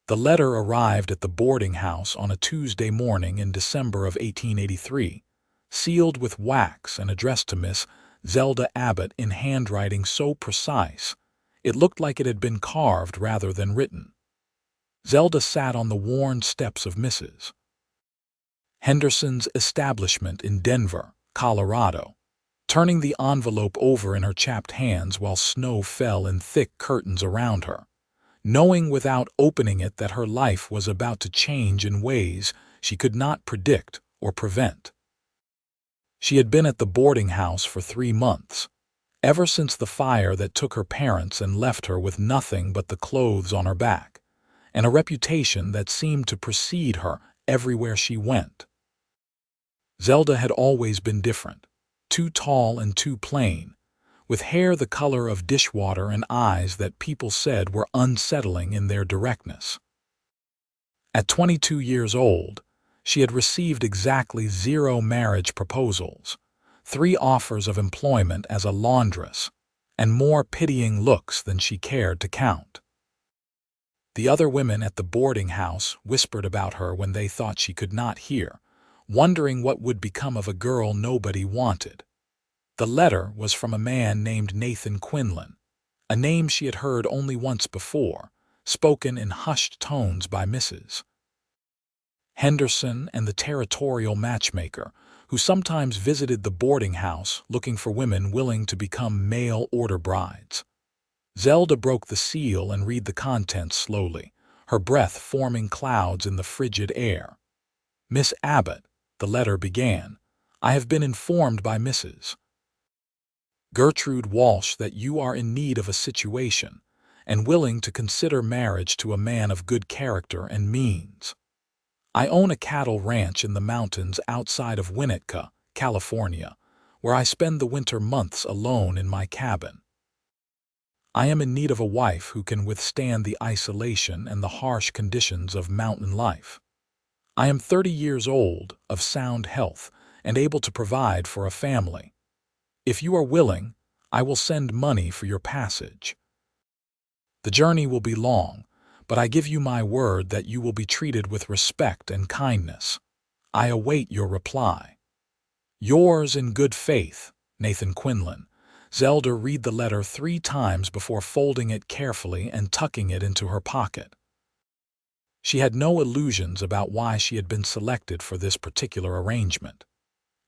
The letter arrived at the boarding house on a Tuesday morning in December of 1883, sealed with wax and addressed to Miss Zelda Abbott in handwriting so precise it looked like it had been carved rather than written. Zelda sat on the worn steps of Mrs. Henderson's establishment in Denver, Colorado, turning the envelope over in her chapped hands while snow fell in thick curtains around her, knowing without opening it that her life was about to change in ways she could not predict or prevent. She had been at the boarding house for 3 months, ever since the fire that took her parents and left her with nothing but the clothes on her back, and a reputation that seemed to precede her everywhere she went. Zelda had always been different, too tall and too plain, with hair the color of dishwater and eyes that people said were unsettling in their directness. At 22 years old, she had received exactly 0 marriage proposals, 3 offers of employment as a laundress, and more pitying looks than she cared to count. The other women at the boarding house whispered about her when they thought she could not hear, wondering what would become of a girl nobody wanted. The letter was from a man named Nathan Quinlan, a name she had heard only once before, spoken in hushed tones by Mrs. Henderson and the territorial matchmaker, who sometimes visited the boarding house looking for women willing to become mail-order brides. Zelda broke the seal and read the contents slowly, her breath forming clouds in the frigid air. "Miss Abbott," the letter began, "I have been informed by Mrs. Gertrude Walsh that you are in need of a situation and willing to consider marriage to a man of good character and means. I own a cattle ranch in the mountains outside of Winnetka, California, where I spend the winter months alone in my cabin. I am in need of a wife who can withstand the isolation and the harsh conditions of mountain life. I am 30 years old, of sound health, and able to provide for a family. If you are willing, I will send money for your passage. The journey will be long, but I give you my word that you will be treated with respect and kindness. I await your reply. Yours in good faith, Nathan Quinlan." Zelda read the letter 3 times before folding it carefully and tucking it into her pocket. She had no illusions about why she had been selected for this particular arrangement.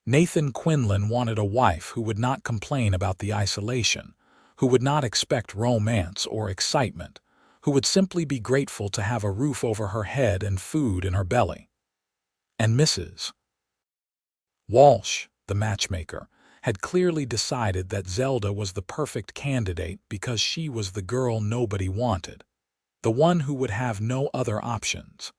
Nathan Quinlan wanted a wife who would not complain about the isolation, who would not expect romance or excitement, who would simply be grateful to have a roof over her head and food in her belly. And Mrs. Walsh, the matchmaker, had clearly decided that Zelda was the perfect candidate because she was the girl nobody wanted, the one who would have no other options.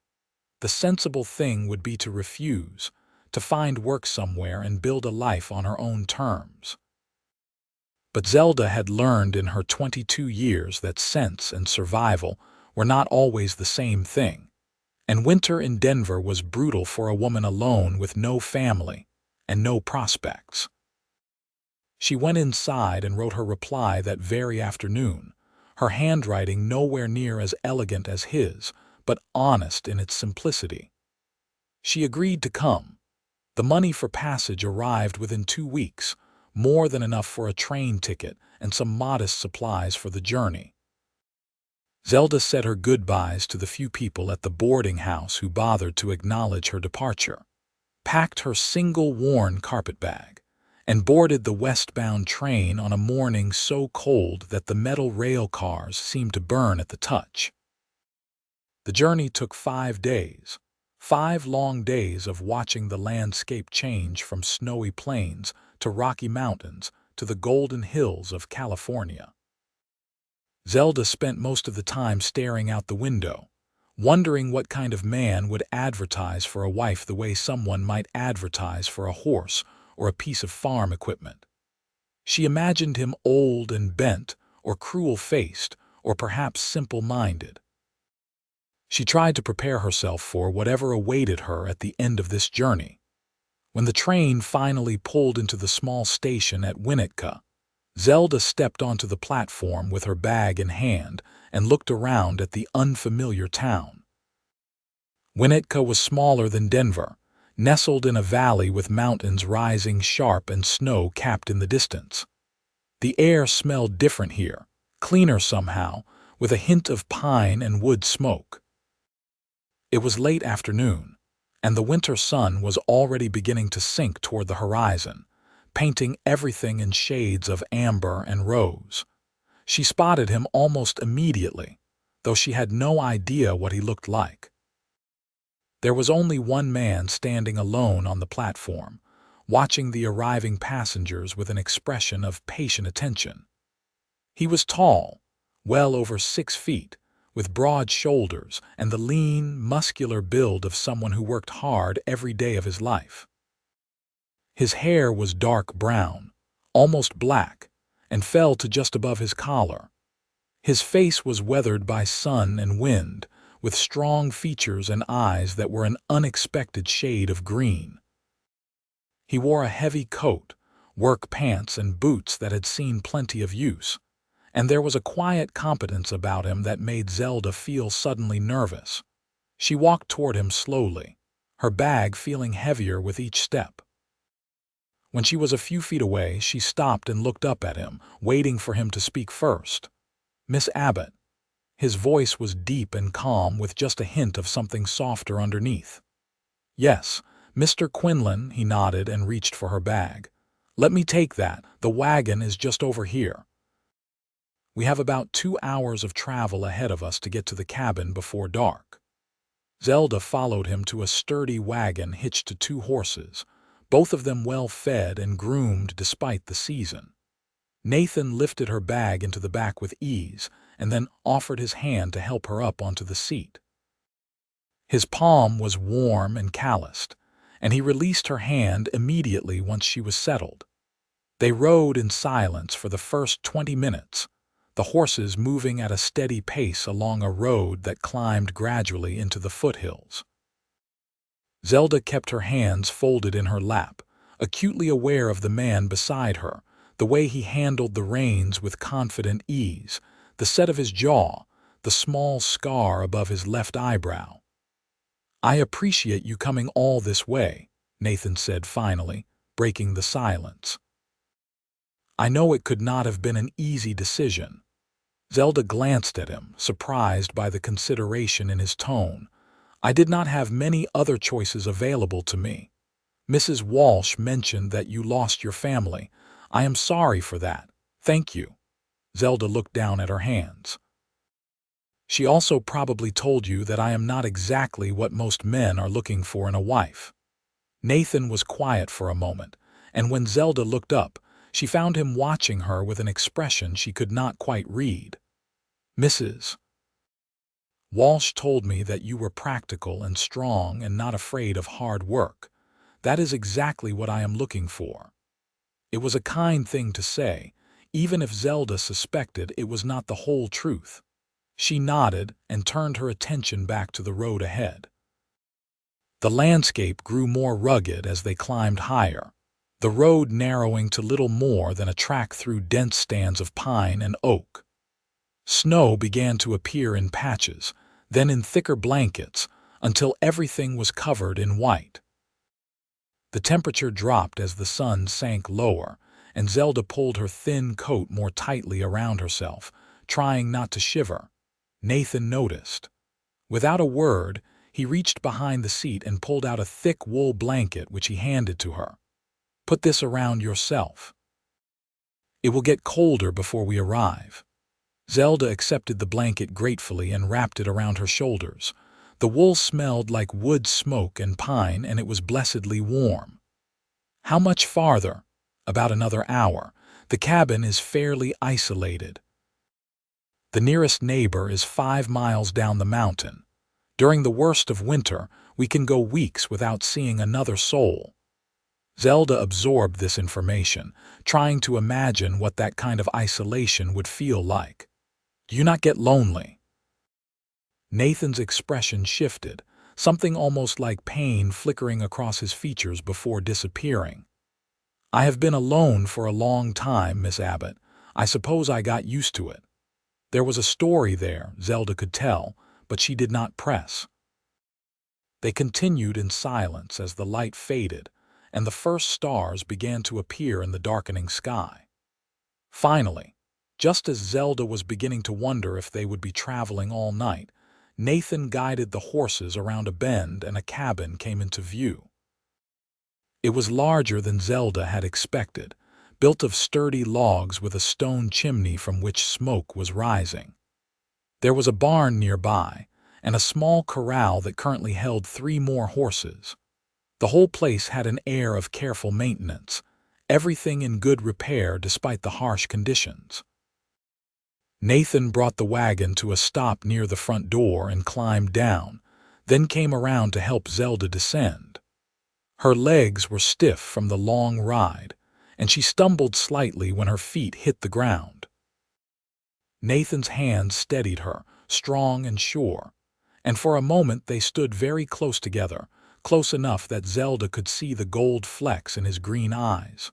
The sensible thing would be to refuse, to find work somewhere and build a life on her own terms. But Zelda had learned in her 22 years that sense and survival were not always the same thing, and winter in Denver was brutal for a woman alone with no family and no prospects. She went inside and wrote her reply that very afternoon, her handwriting nowhere near as elegant as his, but honest in its simplicity. She agreed to come. The money for passage arrived within 2 weeks, more than enough for a train ticket and some modest supplies for the journey. Zelda said her goodbyes to the few people at the boarding house who bothered to acknowledge her departure, packed her single worn carpetbag, and boarded the westbound train on a morning so cold that the metal rail cars seemed to burn at the touch. The journey took 5 days, 5 long days of watching the landscape change from snowy plains to Rocky Mountains to the golden hills of California. Zelda spent most of the time staring out the window, wondering what kind of man would advertise for a wife the way someone might advertise for a horse or a piece of farm equipment. She imagined him old and bent, or cruel-faced, or perhaps simple-minded. She tried to prepare herself for whatever awaited her at the end of this journey. When the train finally pulled into the small station at Winnetka, Zelda stepped onto the platform with her bag in hand and looked around at the unfamiliar town, Winnetka was smaller than Denver, nestled in a valley with mountains rising sharp and snow capped in the distance. The air smelled different here, cleaner somehow, with a hint of pine and wood smoke. It was late afternoon, and the winter sun was already beginning to sink toward the horizon, painting everything in shades of amber and rose. She spotted him almost immediately, though she had no idea what he looked like. There was only one man standing alone on the platform, watching the arriving passengers with an expression of patient attention. He was tall, well over 6 feet, with broad shoulders and the lean, muscular build of someone who worked hard every day of his life. His hair was dark brown, almost black, and fell to just above his collar. His face was weathered by sun and wind, with strong features and eyes that were an unexpected shade of green. He wore a heavy coat, work pants, and boots that had seen plenty of use, and there was a quiet competence about him that made Zelda feel suddenly nervous. She walked toward him slowly, her bag feeling heavier with each step. When she was a few feet away, she stopped and looked up at him, waiting for him to speak first. "Miss Abbott." His voice was deep and calm with just a hint of something softer underneath. "Yes, Mr. Quinlan," he nodded and reached for her bag. "Let me take that. The wagon is just over here." We have about 2 hours of travel ahead of us to get to the cabin before dark. Zelda followed him to a sturdy wagon hitched to 2 horses, both of them well fed and groomed despite the season. Nathan lifted her bag into the back with ease and then offered his hand to help her up onto the seat. His palm was warm and calloused, and he released her hand immediately once she was settled. They rode in silence for the first 20 minutes, the horses moving at a steady pace along a road that climbed gradually into the foothills. Zelda kept her hands folded in her lap, acutely aware of the man beside her, the way he handled the reins with confident ease, the set of his jaw, the small scar above his left eyebrow. "I appreciate you coming all this way," Nathan said finally, breaking the silence. "I know it could not have been an easy decision." Zelda glanced at him, surprised by the consideration in his tone. "I did not have many other choices available to me. Mrs. Walsh mentioned that you lost your family. I am sorry for that. Thank you." Zelda looked down at her hands. "She also probably told you that I am not exactly what most men are looking for in a wife." Nathan was quiet for a moment, and when Zelda looked up, she found him watching her with an expression she could not quite read. "Mrs. Walsh told me that you were practical and strong and not afraid of hard work. That is exactly what I am looking for." It was a kind thing to say, even if Zelda suspected it was not the whole truth. She nodded and turned her attention back to the road ahead. The landscape grew more rugged as they climbed higher, the road narrowing to little more than a track through dense stands of pine and oak. Snow began to appear in patches, then in thicker blankets, until everything was covered in white. The temperature dropped as the sun sank lower, and Zelda pulled her thin coat more tightly around herself, trying not to shiver. Nathan noticed. Without a word, he reached behind the seat and pulled out a thick wool blanket which he handed to her. "Put this around yourself. It will get colder before we arrive." Zelda accepted the blanket gratefully and wrapped it around her shoulders. The wool smelled like wood smoke and pine, and it was blessedly warm. "How much farther?" "About another hour. The cabin is fairly isolated. The nearest neighbor is 5 miles down the mountain. During the worst of winter, we can go weeks without seeing another soul." Zelda absorbed this information, trying to imagine what that kind of isolation would feel like. "Do you not get lonely?" Nathan's expression shifted, something almost like pain flickering across his features before disappearing. "I have been alone for a long time, Miss Abbott. I suppose I got used to it." There was a story there, Zelda could tell, but she did not press. They continued in silence as the light faded, and the first stars began to appear in the darkening sky. Finally, just as Zelda was beginning to wonder if they would be traveling all night, Nathan guided the horses around a bend and a cabin came into view. It was larger than Zelda had expected, built of sturdy logs with a stone chimney from which smoke was rising. There was a barn nearby, and a small corral that currently held 3 more horses. The whole place had an air of careful maintenance, everything in good repair despite the harsh conditions. Nathan brought the wagon to a stop near the front door and climbed down, then came around to help Zelda descend. Her legs were stiff from the long ride, and she stumbled slightly when her feet hit the ground. Nathan's hands steadied her, strong and sure, and for a moment they stood very close together, close enough that Zelda could see the gold flecks in his green eyes.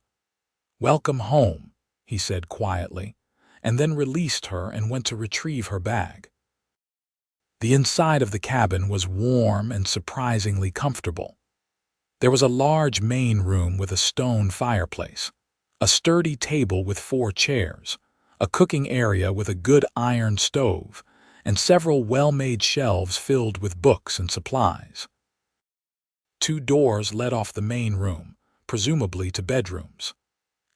"Welcome home," he said quietly, and then released her and went to retrieve her bag. The inside of the cabin was warm and surprisingly comfortable. There was a large main room with a stone fireplace, a sturdy table with 4 chairs, a cooking area with a good iron stove, and several well-made shelves filled with books and supplies. 2 doors led off the main room, presumably to bedrooms.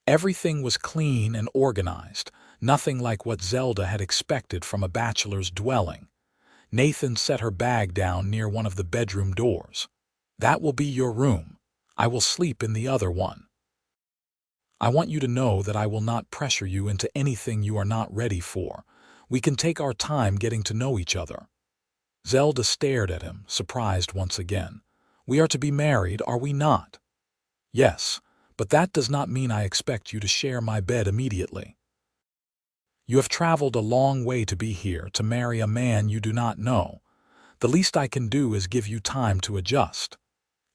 Everything was clean and organized, nothing like what Zelda had expected from a bachelor's dwelling. Nathan set her bag down near one of the bedroom doors. "That will be your room. I will sleep in the other one. I want you to know that I will not pressure you into anything you are not ready for. We can take our time getting to know each other." Zelda stared at him, surprised once again. "We are to be married, are we not?" "Yes, but that does not mean I expect you to share my bed immediately. You have traveled a long way to be here, to marry a man you do not know. The least I can do is give you time to adjust."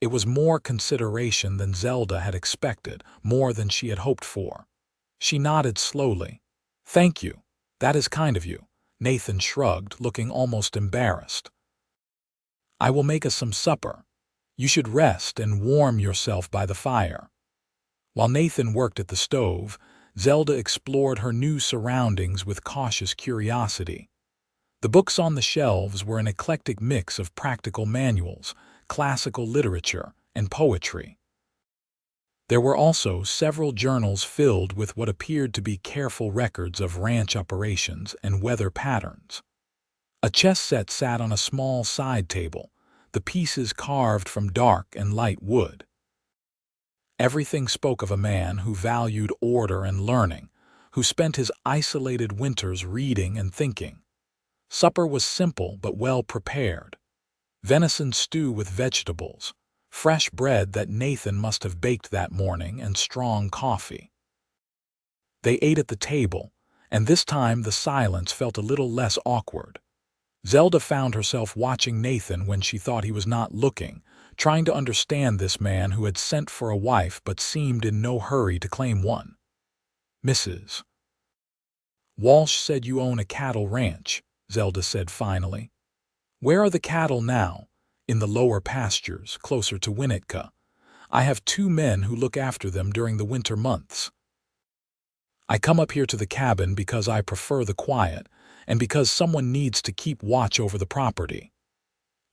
It was more consideration than Zelda had expected, more than she had hoped for. She nodded slowly. "Thank you. That is kind of you." Nathan shrugged, looking almost embarrassed. "I will make us some supper. You should rest and warm yourself by the fire." While Nathan worked at the stove, Zelda explored her new surroundings with cautious curiosity. The books on the shelves were an eclectic mix of practical manuals, classical literature, and poetry. There were also several journals filled with what appeared to be careful records of ranch operations and weather patterns. A chess set sat on a small side table, the pieces carved from dark and light wood. Everything spoke of a man who valued order and learning, who spent his isolated winters reading and thinking. Supper was simple but well prepared. Venison stew with vegetables, fresh bread that Nathan must have baked that morning, and strong coffee. They ate at the table, and this time the silence felt a little less awkward. Zelda found herself watching Nathan when she thought he was not looking, trying to understand this man who had sent for a wife but seemed in no hurry to claim one. "Mrs. Walsh said you own a cattle ranch," Zelda said finally. "Where are the cattle now?" "In the lower pastures, closer to Winnetka. I have 2 men who look after them during the winter months. I come up here to the cabin because I prefer the quiet, and because someone needs to keep watch over the property.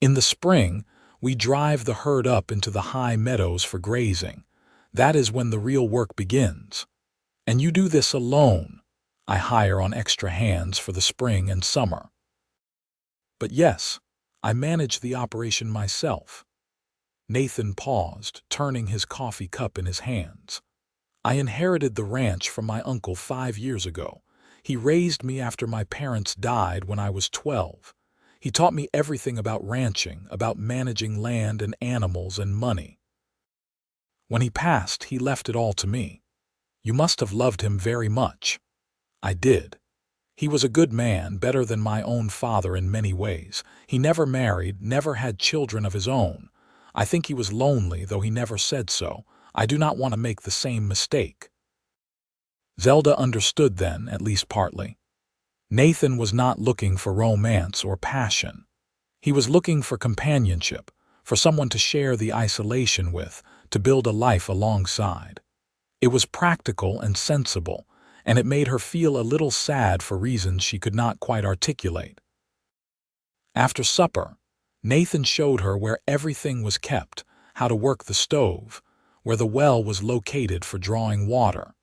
In the spring, we drive the herd up into the high meadows for grazing. That is when the real work begins. And you do this alone. I hire on extra hands for the spring and summer. But yes, I manage the operation myself." Nathan paused, turning his coffee cup in his hands. "I inherited the ranch from my uncle 5 years ago. He raised me after my parents died when I was 12. He taught me everything about ranching, about managing land and animals and money. When he passed, he left it all to me. You must have loved him very much." "I did. He was a good man, better than my own father in many ways. He never married, never had children of his own. I think he was lonely, though he never said so. I do not want to make the same mistake." Zelda understood then, at least partly. Nathan was not looking for romance or passion. He was looking for companionship, for someone to share the isolation with, to build a life alongside. It was practical and sensible, and it made her feel a little sad for reasons she could not quite articulate. After supper, Nathan showed her where everything was kept, how to work the stove, where the well was located for drawing water.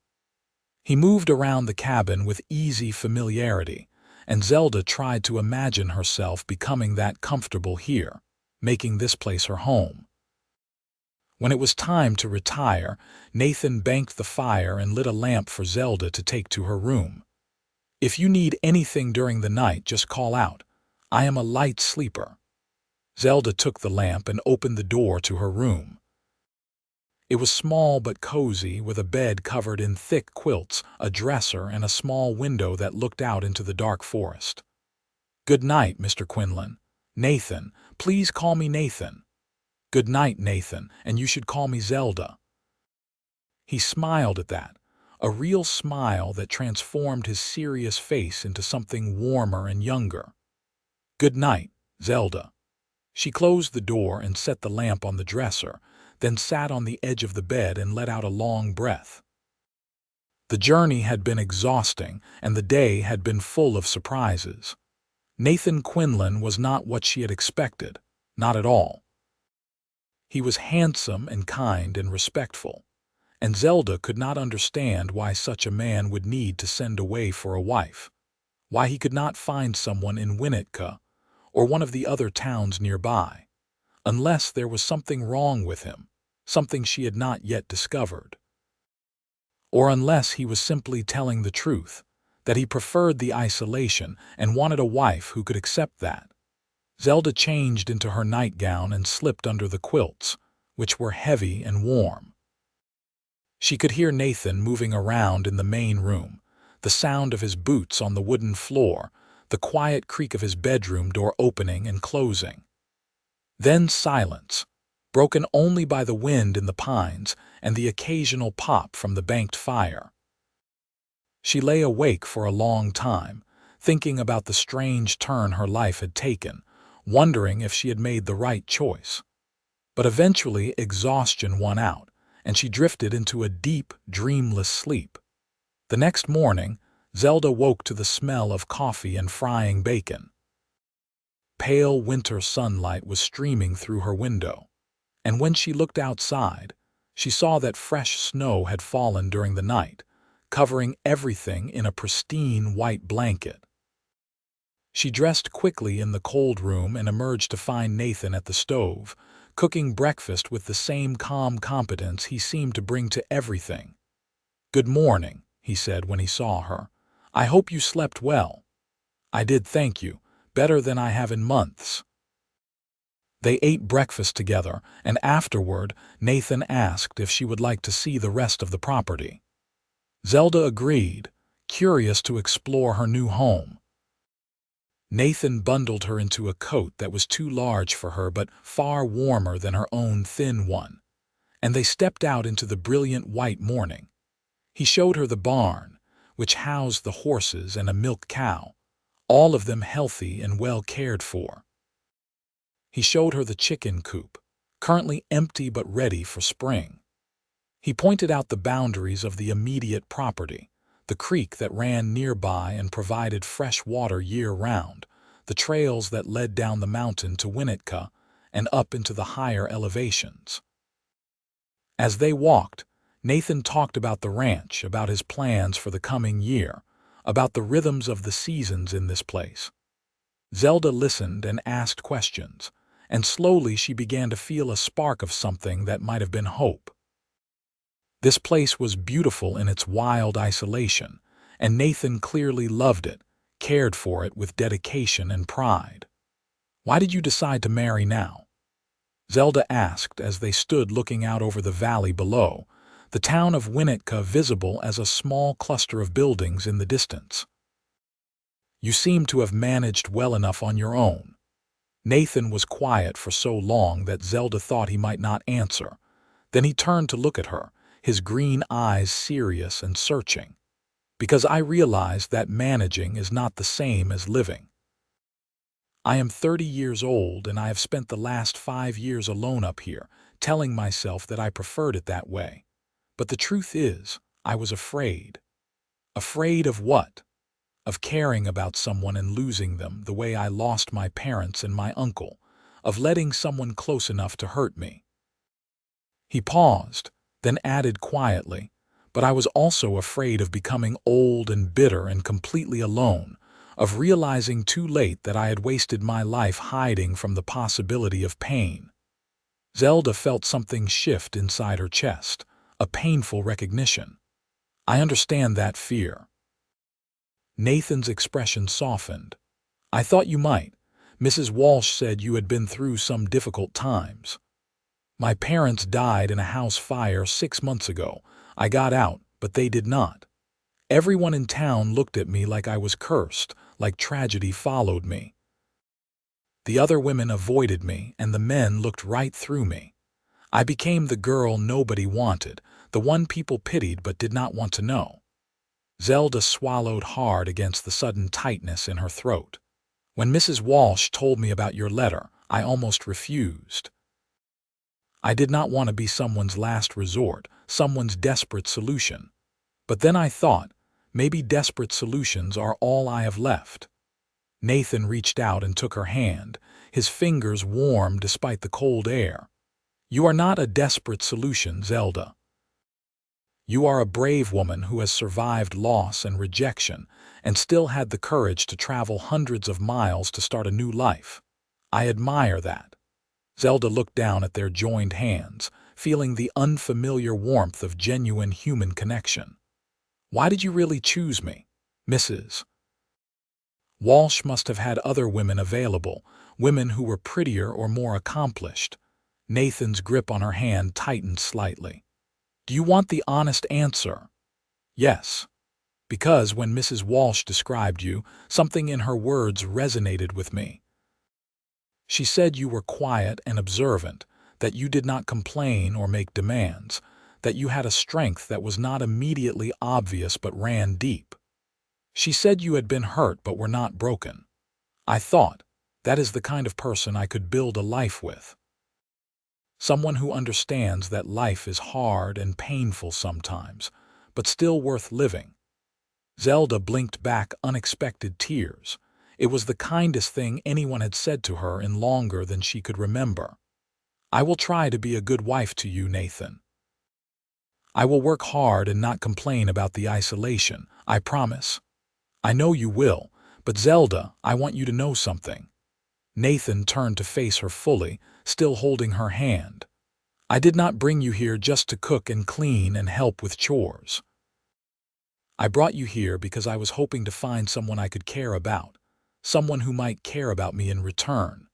He moved around the cabin with easy familiarity, and Zelda tried to imagine herself becoming that comfortable here, making this place her home. When it was time to retire, Nathan banked the fire and lit a lamp for Zelda to take to her room. "If you need anything during the night, just call out. I am a light sleeper." Zelda took the lamp and opened the door to her room. It was small but cozy, with a bed covered in thick quilts, a dresser, and a small window that looked out into the dark forest. "Good night, Mr. Quinlan." "Nathan, please call me Nathan." "Good night, Nathan, and you should call me Zelda." He smiled at that, a real smile that transformed his serious face into something warmer and younger. "Good night, Zelda." She closed the door and set the lamp on the dresser, then sat on the edge of the bed and let out a long breath. The journey had been exhausting, and the day had been full of surprises. Nathan Quinlan was not what she had expected, not at all. He was handsome and kind and respectful, and Zelda could not understand why such a man would need to send away for a wife, why he could not find someone in Winnetka or one of the other towns nearby, unless there was something wrong with him, something she had not yet discovered. Or unless he was simply telling the truth, that he preferred the isolation and wanted a wife who could accept that. Zelda changed into her nightgown and slipped under the quilts, which were heavy and warm. She could hear Nathan moving around in the main room, the sound of his boots on the wooden floor, the quiet creak of his bedroom door opening and closing. Then silence, broken only by the wind in the pines and the occasional pop from the banked fire. She lay awake for a long time, thinking about the strange turn her life had taken, wondering if she had made the right choice. But eventually exhaustion won out, and she drifted into a deep, dreamless sleep. The next morning, Zelda woke to the smell of coffee and frying bacon. Pale winter sunlight was streaming through her window, and when she looked outside, she saw that fresh snow had fallen during the night, covering everything in a pristine white blanket. She dressed quickly in the cold room and emerged to find Nathan at the stove, cooking breakfast with the same calm competence he seemed to bring to everything. "Good morning," he said when he saw her. "I hope you slept well." "I did, thank you, better than I have in months." They ate breakfast together, and afterward Nathan asked if she would like to see the rest of the property. Zelda agreed, curious to explore her new home. Nathan bundled her into a coat that was too large for her but far warmer than her own thin one, and they stepped out into the brilliant white morning. He showed her the barn, which housed the horses and a milk cow, all of them healthy and well cared for. He showed her the chicken coop, currently empty but ready for spring. He pointed out the boundaries of the immediate property, the creek that ran nearby and provided fresh water year-round, the trails that led down the mountain to Winnetka and up into the higher elevations. As they walked, Nathan talked about the ranch, about his plans for the coming year, about the rhythms of the seasons in this place. Zelda listened and asked questions, and slowly she began to feel a spark of something that might have been hope. This place was beautiful in its wild isolation, and Nathan clearly loved it, cared for it with dedication and pride. "Why did you decide to marry now?" Zelda asked as they stood looking out over the valley below, the town of Winnetka visible as a small cluster of buildings in the distance. "You seem to have managed well enough on your own." Nathan was quiet for so long that Zelda thought he might not answer. Then he turned to look at her, his green eyes serious and searching. "Because I realized that managing is not the same as living." I am 30 years old and I have spent the last 5 years alone up here, telling myself that I preferred it that way. But the truth is, I was afraid. Afraid of what? Of caring about someone and losing them the way I lost my parents and my uncle, of letting someone close enough to hurt me. He paused, then added quietly, but I was also afraid of becoming old and bitter and completely alone, of realizing too late that I had wasted my life hiding from the possibility of pain. Zelda felt something shift inside her chest, a painful recognition. I understand that fear. Nathan's expression softened. I thought you might. Mrs. Walsh said you had been through some difficult times. My parents died in a house fire 6 months ago. I got out, but they did not. Everyone in town looked at me like I was cursed, like tragedy followed me. The other women avoided me, and the men looked right through me. I became the girl nobody wanted, the one people pitied but did not want to know. Zelda swallowed hard against the sudden tightness in her throat. When Mrs. Walsh told me about your letter, I almost refused. I did not want to be someone's last resort, someone's desperate solution. But then I thought, maybe desperate solutions are all I have left. Nathan reached out and took her hand, his fingers warm despite the cold air. You are not a desperate solution, Zelda. You are a brave woman who has survived loss and rejection and still had the courage to travel hundreds of miles to start a new life. I admire that. Zelda looked down at their joined hands, feeling the unfamiliar warmth of genuine human connection. Why did you really choose me, Mrs. Walsh must have had other women available, women who were prettier or more accomplished. Nathan's grip on her hand tightened slightly. Do you want the honest answer? Yes. Because when Mrs. Walsh described you, something in her words resonated with me. She said you were quiet and observant, that you did not complain or make demands, that you had a strength that was not immediately obvious but ran deep. She said you had been hurt but were not broken. I thought, that is the kind of person I could build a life with. Someone who understands that life is hard and painful sometimes, but still worth living. Zelda blinked back unexpected tears. It was the kindest thing anyone had said to her in longer than she could remember. I will try to be a good wife to you, Nathan. I will work hard and not complain about the isolation, I promise. I know you will, but Zelda, I want you to know something. Nathan turned to face her fully, still holding her hand. I did not bring you here just to cook and clean and help with chores. I brought you here because I was hoping to find someone I could care about, someone who might care about me in return.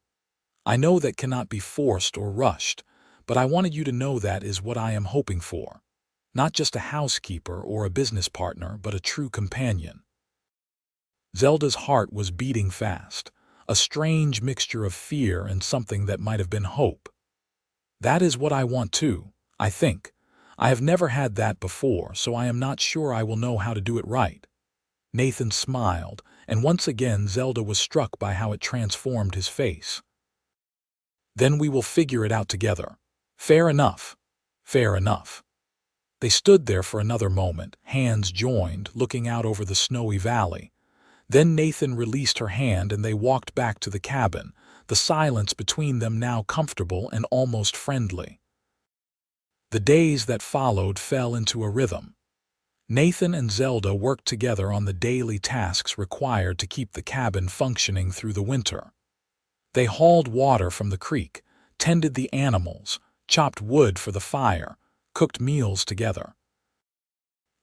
I know that cannot be forced or rushed, but I wanted you to know that is what I am hoping for. Not just a housekeeper or a business partner, but a true companion. Zelda's heart was beating fast, a strange mixture of fear and something that might have been hope. That is what I want too, I think. I have never had that before, so I am not sure I will know how to do it right. Nathan smiled, and once again Zelda was struck by how it transformed his face. Then we will figure it out together. Fair enough. Fair enough. They stood there for another moment, hands joined, looking out over the snowy valley. Then Nathan released her hand and they walked back to the cabin, the silence between them now comfortable and almost friendly. The days that followed fell into a rhythm. Nathan and Zelda worked together on the daily tasks required to keep the cabin functioning through the winter. They hauled water from the creek, tended the animals, chopped wood for the fire, cooked meals together.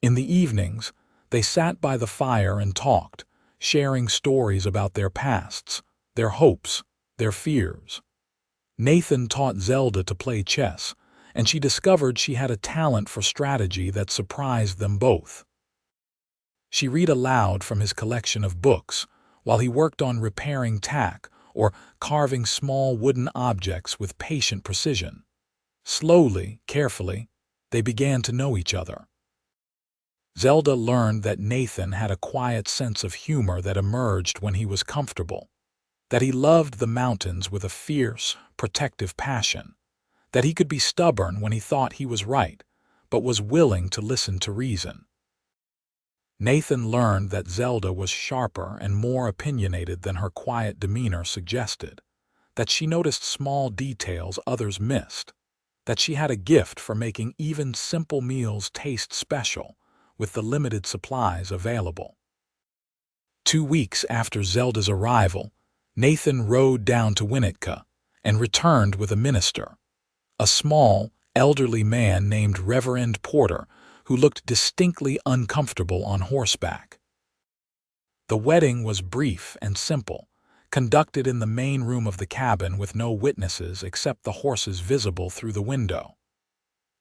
In the evenings, they sat by the fire and talked, sharing stories about their pasts, their hopes, their fears. Nathan taught Zelda to play chess, and she discovered she had a talent for strategy that surprised them both. She read aloud from his collection of books, while he worked on repairing tack or carving small wooden objects with patient precision. Slowly, carefully, they began to know each other. Zelda learned that Nathan had a quiet sense of humor that emerged when he was comfortable. that he loved the mountains with a fierce, protective passion, that he could be stubborn when he thought he was right, but was willing to listen to reason. Nathan learned that Zelda was sharper and more opinionated than her quiet demeanor suggested, that she noticed small details others missed, that she had a gift for making even simple meals taste special with the limited supplies available. 2 weeks after Zelda's arrival, Nathan rode down to Winnetka and returned with a minister, a small, elderly man named Reverend Porter, who looked distinctly uncomfortable on horseback. The wedding was brief and simple, conducted in the main room of the cabin with no witnesses except the horses visible through the window.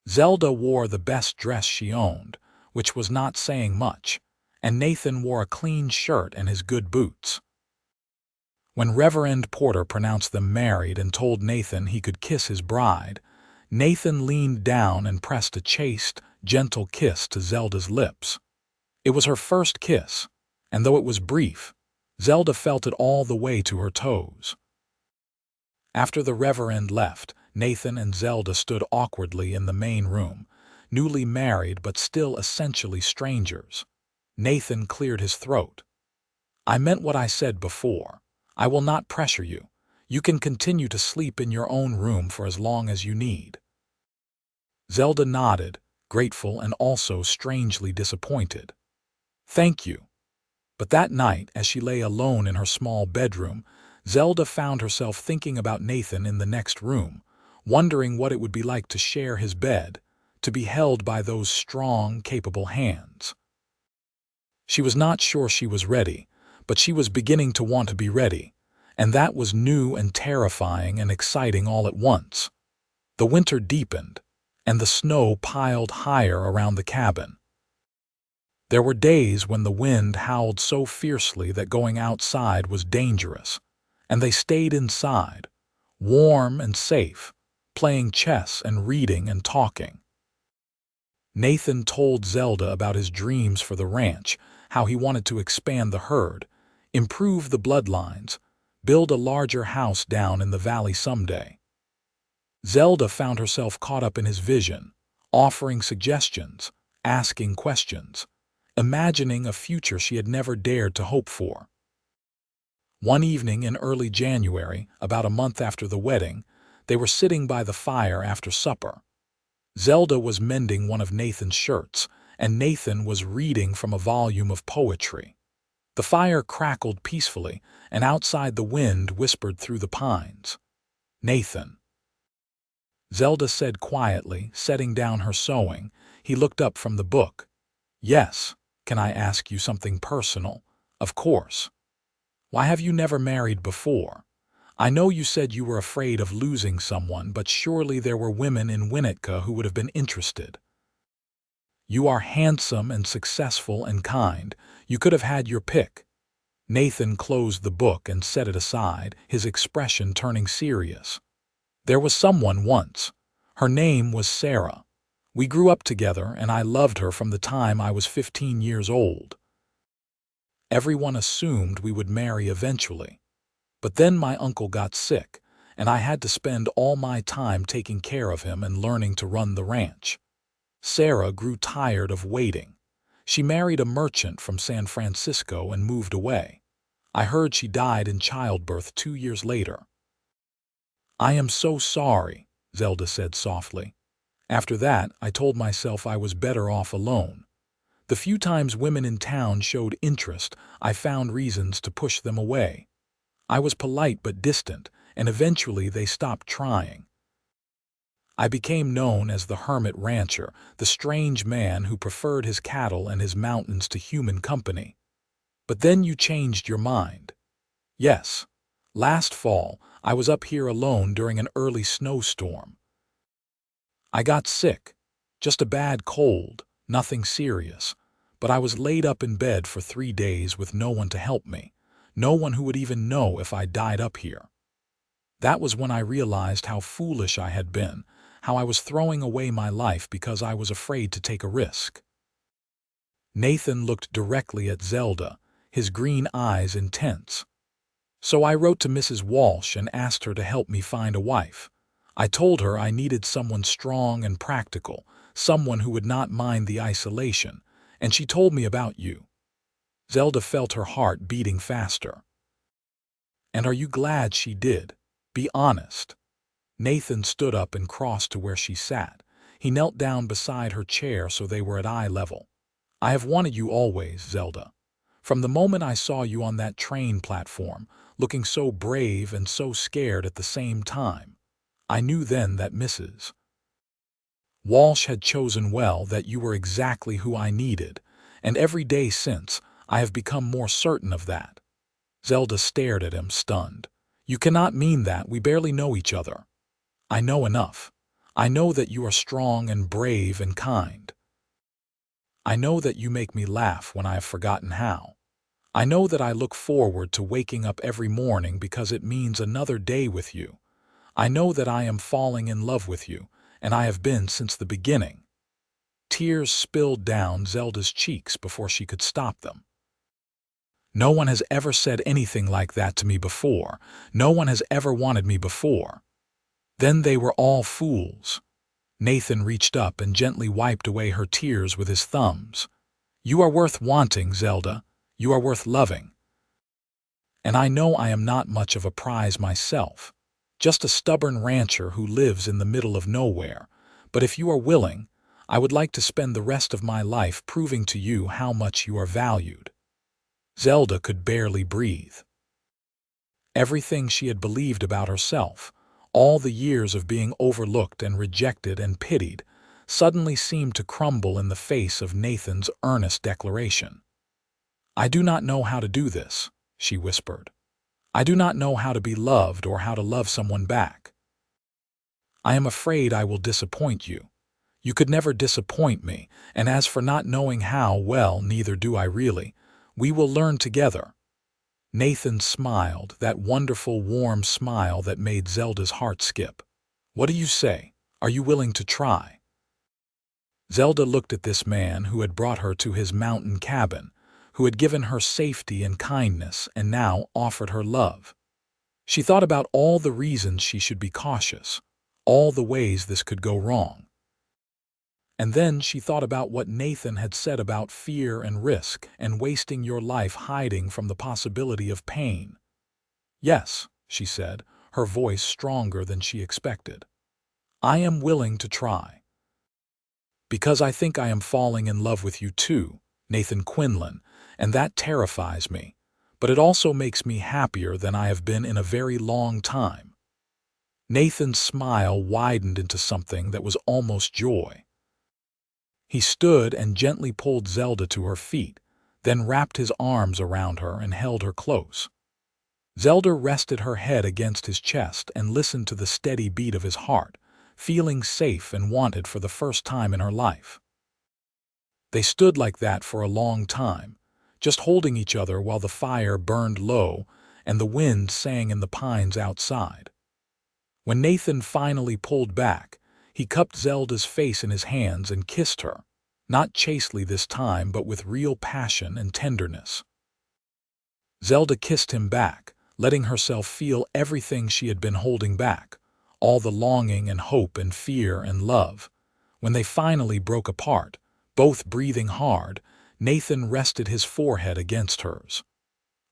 Zelda wore the best dress she owned, which was not saying much, and Nathan wore a clean shirt and his good boots. When Reverend Porter pronounced them married and told Nathan he could kiss his bride, Nathan leaned down and pressed a chaste, gentle kiss to Zelda's lips. It was her first kiss, and though it was brief, Zelda felt it all the way to her toes. After the Reverend left, Nathan and Zelda stood awkwardly in the main room, newly married but still essentially strangers. Nathan cleared his throat. "I meant what I said before. I will not pressure you. You can continue to sleep in your own room for as long as you need." Zelda nodded, grateful and also strangely disappointed. "Thank you." But that night, as she lay alone in her small bedroom, Zelda found herself thinking about Nathan in the next room, wondering what it would be like to share his bed, to be held by those strong, capable hands. She was not sure she was ready, but she was beginning to want to be ready, and that was new and terrifying and exciting all at once. The winter deepened, and the snow piled higher around the cabin. There were days when the wind howled so fiercely that going outside was dangerous, and they stayed inside, warm and safe, playing chess and reading and talking. Nathan told Zelda about his dreams for the ranch, how he wanted to expand the herd, improve the bloodlines, build a larger house down in the valley someday. Zelda found herself caught up in his vision, offering suggestions, asking questions, imagining a future she had never dared to hope for. One evening in early January, about a month after the wedding, they were sitting by the fire after supper. Zelda was mending one of Nathan's shirts, and Nathan was reading from a volume of poetry. The fire crackled peacefully, and outside the wind whispered through the pines. "Nathan," Zelda said quietly, setting down her sewing. He looked up from the book. "Yes, can I ask you something personal?" "Of course." "Why have you never married before? I know you said you were afraid of losing someone, but surely there were women in Winnetka who would have been interested." "You are handsome and successful and kind. You could have had your pick." Nathan closed the book and set it aside, his expression turning serious. "There was someone once. Her name was Sarah. We grew up together, and I loved her from the time I was 15 years old. Everyone assumed we would marry eventually. But then my uncle got sick, and I had to spend all my time taking care of him and learning to run the ranch. Sarah grew tired of waiting. She married a merchant from San Francisco and moved away. I heard she died in childbirth 2 years later." "I am so sorry," Zelda said softly. "After that, I told myself I was better off alone. The few times women in town showed interest, I found reasons to push them away. I was polite but distant, and eventually they stopped trying. I became known as the hermit rancher, the strange man who preferred his cattle and his mountains to human company. But then you changed your mind. Yes, last fall, I was up here alone during an early snowstorm. I got sick, just a bad cold, nothing serious, but I was laid up in bed for 3 days with no one to help me, no one who would even know if I died up here. That was when I realized how foolish I had been, how I was throwing away my life because I was afraid to take a risk." Nathan looked directly at Zelda, his green eyes intense. So I wrote to Mrs. Walsh and asked her to help me find a wife. I told her I needed someone strong and practical, someone who would not mind the isolation, and she told me about you." Zelda felt her heart beating faster. "And are you glad she did? Be honest." Nathan stood up and crossed to where she sat. He knelt down beside her chair so they were at eye level. "I have wanted you always, Zelda. From the moment I saw you on that train platform, looking so brave and so scared at the same time, I knew then that Mrs. Walsh had chosen well, that you were exactly who I needed, and every day since, I have become more certain of that." Zelda stared at him, stunned. "You cannot mean that. We barely know each other." "I know enough. I know that you are strong and brave and kind. I know that you make me laugh when I have forgotten how. I know that I look forward to waking up every morning because it means another day with you. I know that I am falling in love with you, and I have been since the beginning." Tears spilled down Zelda's cheeks before she could stop them. "No one has ever said anything like that to me before. No one has ever wanted me before." Then they were all fools. Nathan reached up and gently wiped away her tears with his thumbs. "You are worth wanting, Zelda. You are worth loving. And I know I am not much of a prize myself, just a stubborn rancher who lives in the middle of nowhere. But if you are willing, I would like to spend the rest of my life proving to you how much you are valued." Zelda could barely breathe. Everything she had believed about herself, all the years of being overlooked and rejected and pitied, suddenly seemed to crumble in the face of Nathan's earnest declaration. "I do not know how to do this," she whispered. "I do not know how to be loved or how to love someone back. I am afraid I will disappoint you. You could never disappoint me, and as for not knowing how, well, neither do I really. We will learn together." Nathan smiled, that wonderful, warm smile that made Zelda's heart skip. "What do you say? Are you willing to try?" Zelda looked at this man who had brought her to his mountain cabin, who had given her safety and kindness and now offered her love. She thought about all the reasons she should be cautious, all the ways this could go wrong. And then she thought about what Nathan had said about fear and risk and wasting your life hiding from the possibility of pain. "Yes," she said, her voice stronger than she expected. "I am willing to try. Because I think I am falling in love with you too, Nathan Quinlan, and that terrifies me, but it also makes me happier than I have been in a very long time." Nathan's smile widened into something that was almost joy. He stood and gently pulled Zelda to her feet, then wrapped his arms around her and held her close. Zelda rested her head against his chest and listened to the steady beat of his heart, feeling safe and wanted for the first time in her life. They stood like that for a long time, just holding each other while the fire burned low and the wind sang in the pines outside. When Nathan finally pulled back, he cupped Zelda's face in his hands and kissed her, not chastely this time but with real passion and tenderness. Zelda kissed him back, letting herself feel everything she had been holding back, all the longing and hope and fear and love. When they finally broke apart, both breathing hard, Nathan rested his forehead against hers.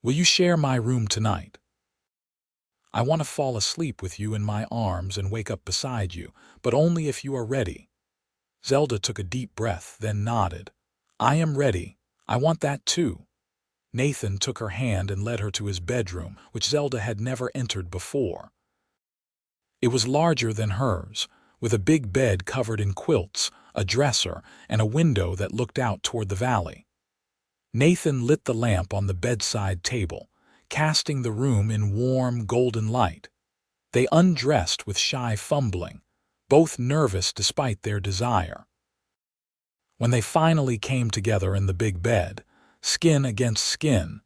"Will you share my room tonight? I want to fall asleep with you in my arms and wake up beside you, but only if you are ready." Zelda took a deep breath, then nodded. "I am ready. I want that too." Nathan took her hand and led her to his bedroom, which Zelda had never entered before. It was larger than hers, with a big bed covered in quilts, a dresser, and a window that looked out toward the valley. Nathan lit the lamp on the bedside table, casting the room in warm, golden light. They undressed with shy fumbling, both nervous despite their desire. When they finally came together in the big bed, skin against skin,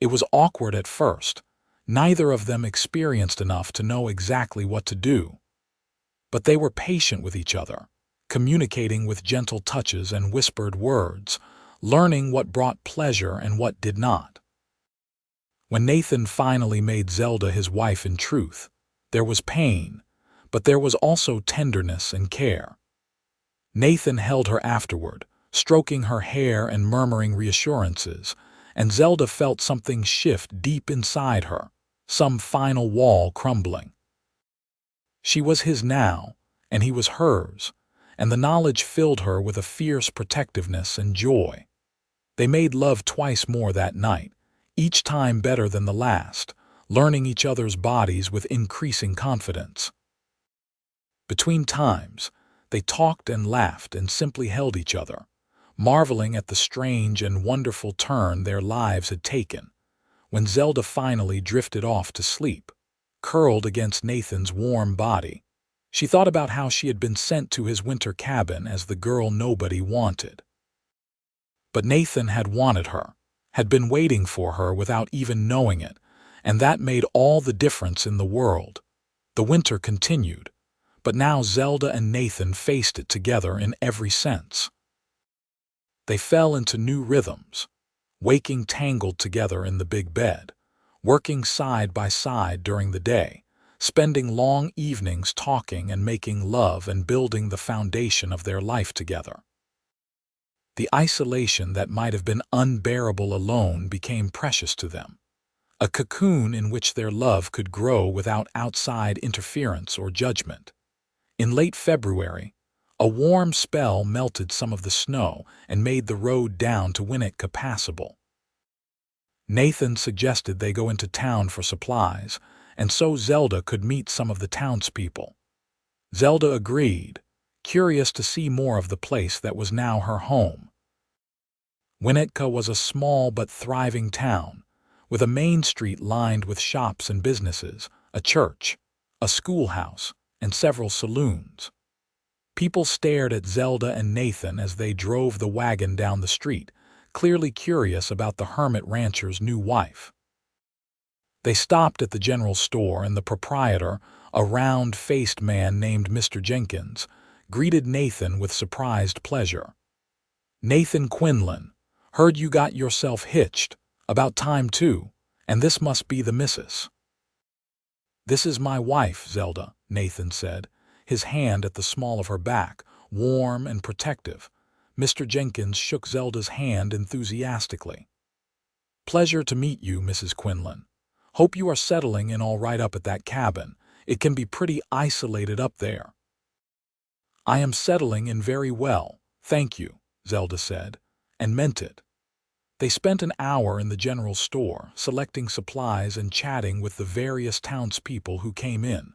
it was awkward at first. Neither of them experienced enough to know exactly what to do. But they were patient with each other, communicating with gentle touches and whispered words, learning what brought pleasure and what did not. When Nathan finally made Zelda his wife in truth, there was pain, but there was also tenderness and care. Nathan held her afterward, stroking her hair and murmuring reassurances, and Zelda felt something shift deep inside her, some final wall crumbling. She was his now, and he was hers, and the knowledge filled her with a fierce protectiveness and joy. They made love twice more that night, each time better than the last, learning each other's bodies with increasing confidence. Between times, they talked and laughed and simply held each other, marveling at the strange and wonderful turn their lives had taken. When Zelda finally drifted off to sleep, curled against Nathan's warm body, she thought about how she had been sent to his winter cabin as the girl nobody wanted. But Nathan had wanted her, had been waiting for her without even knowing it, and that made all the difference in the world. The winter continued, but now Zelda and Nathan faced it together in every sense. They fell into new rhythms, waking tangled together in the big bed, working side by side during the day, spending long evenings talking and making love and building the foundation of their life together. The isolation that might have been unbearable alone became precious to them, a cocoon in which their love could grow without outside interference or judgment. In late February, a warm spell melted some of the snow and made the road down to Winnetka passable. Nathan suggested they go into town for supplies, and so Zelda could meet some of the townspeople. Zelda agreed, curious to see more of the place that was now her home. Winnetka was a small but thriving town, with a main street lined with shops and businesses, a church, a schoolhouse, and several saloons. People stared at Zelda and Nathan as they drove the wagon down the street, clearly curious about the hermit rancher's new wife. They stopped at the general store, and the proprietor, a round-faced man named Mr. Jenkins, greeted Nathan with surprised pleasure. "Nathan Quinlan, heard you got yourself hitched. About time, too, and this must be the missus." "This is my wife, Zelda," Nathan said, his hand at the small of her back, warm and protective. Mr. Jenkins shook Zelda's hand enthusiastically. "Pleasure to meet you, Mrs. Quinlan. Hope you are settling in all right up at that cabin. It can be pretty isolated up there." "I am settling in very well, thank you," Zelda said, and meant it. They spent an hour in the general store, selecting supplies and chatting with the various townspeople who came in.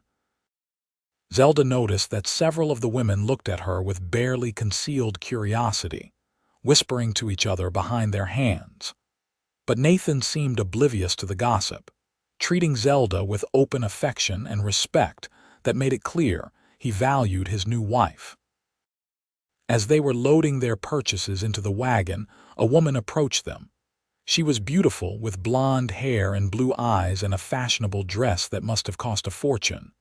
Zelda noticed that several of the women looked at her with barely concealed curiosity, whispering to each other behind their hands. But Nathan seemed oblivious to the gossip, treating Zelda with open affection and respect that made it clear he valued his new wife. As they were loading their purchases into the wagon, a woman approached them. She was beautiful, with blonde hair and blue eyes and a fashionable dress that must have cost a fortune.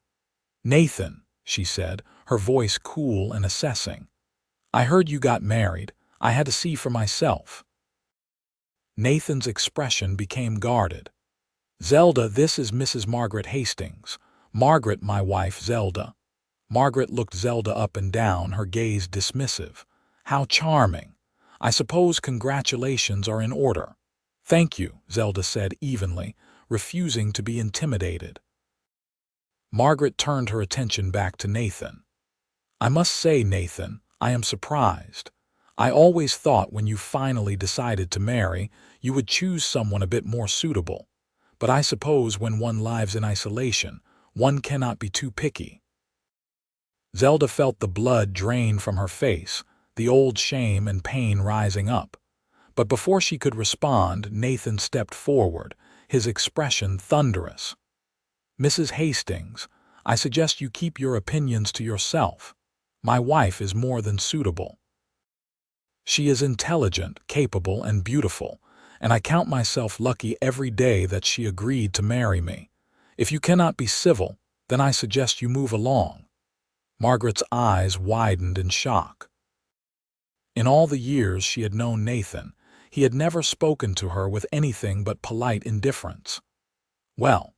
"Nathan," she said, her voice cool and assessing, "I heard you got married. I had to see for myself." Nathan's expression became guarded. "Zelda, this is Mrs. Margaret Hastings. Margaret, my wife, Zelda." Margaret looked Zelda up and down, her gaze dismissive. "How charming. I suppose congratulations are in order." "Thank you," Zelda said evenly, refusing to be intimidated. Margaret turned her attention back to Nathan. "I must say, Nathan, I am surprised. I always thought when you finally decided to marry, you would choose someone a bit more suitable. But I suppose when one lives in isolation, one cannot be too picky." Zelda felt the blood drain from her face, the old shame and pain rising up. But before she could respond, Nathan stepped forward, his expression thunderous. "Mrs. Hastings, I suggest you keep your opinions to yourself. My wife is more than suitable. She is intelligent, capable, and beautiful, and I count myself lucky every day that she agreed to marry me. If you cannot be civil, then I suggest you move along." Margaret's eyes widened in shock. In all the years she had known Nathan, he had never spoken to her with anything but polite indifference. Well,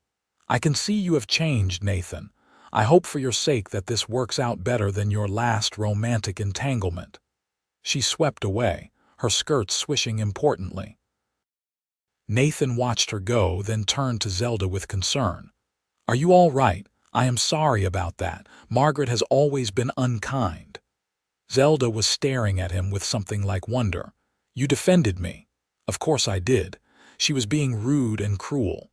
I can see you have changed, Nathan. I hope for your sake that this works out better than your last romantic entanglement. She swept away, her skirts swishing importantly. Nathan watched her go, then turned to Zelda with concern. Are you all right? I am sorry about that. Margaret has always been unkind. Zelda was staring at him with something like wonder. You defended me. Of course I did. She was being rude and cruel.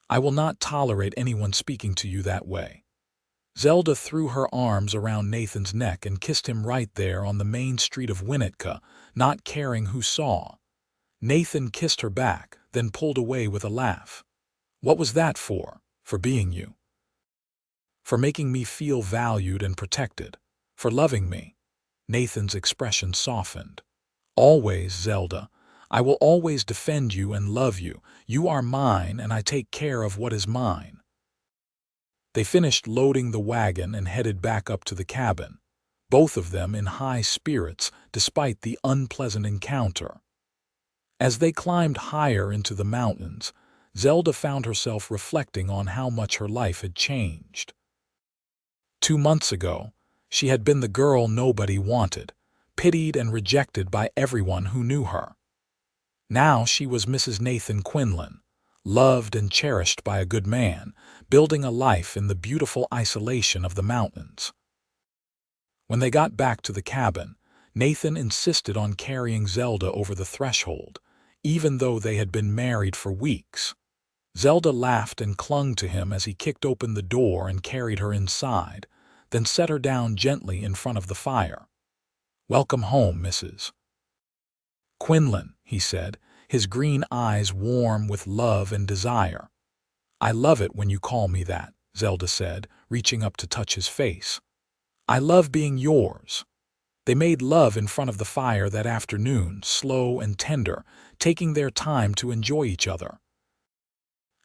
I will not tolerate anyone speaking to you that way. Zelda threw her arms around Nathan's neck and kissed him right there on the main street of Winnetka, not caring who saw. Nathan kissed her back, then pulled away with a laugh. What was that for? For being you. For making me feel valued and protected. For loving me. Nathan's expression softened. Always, Zelda. I will always defend you and love you. You are mine, and I take care of what is mine. They finished loading the wagon and headed back up to the cabin, both of them in high spirits despite the unpleasant encounter. As they climbed higher into the mountains, Zelda found herself reflecting on how much her life had changed. 2 months ago, she had been the girl nobody wanted, pitied and rejected by everyone who knew her. Now she was Mrs. Nathan Quinlan, loved and cherished by a good man, building a life in the beautiful isolation of the mountains. When they got back to the cabin, Nathan insisted on carrying Zelda over the threshold, even though they had been married for weeks. Zelda laughed and clung to him as he kicked open the door and carried her inside, then set her down gently in front of the fire. Welcome home, Mrs. Quinlan, he said, his green eyes warm with love and desire. I love it when you call me that, Zelda said, reaching up to touch his face. I love being yours. They made love in front of the fire that afternoon, slow and tender, taking their time to enjoy each other.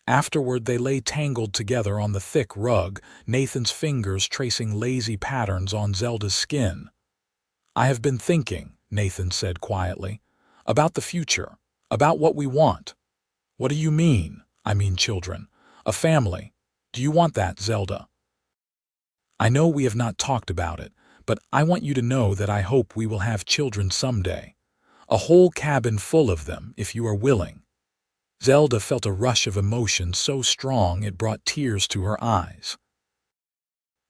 Afterward, they lay tangled together on the thick rug, Nathan's fingers tracing lazy patterns on Zelda's skin. I have been thinking, Nathan said quietly, about the future, about what we want. What do you mean? I mean children. A family. Do you want that, Zelda? I know we have not talked about it, but I want you to know that I hope we will have children someday. A whole cabin full of them, if you are willing. Zelda felt a rush of emotion so strong it brought tears to her eyes.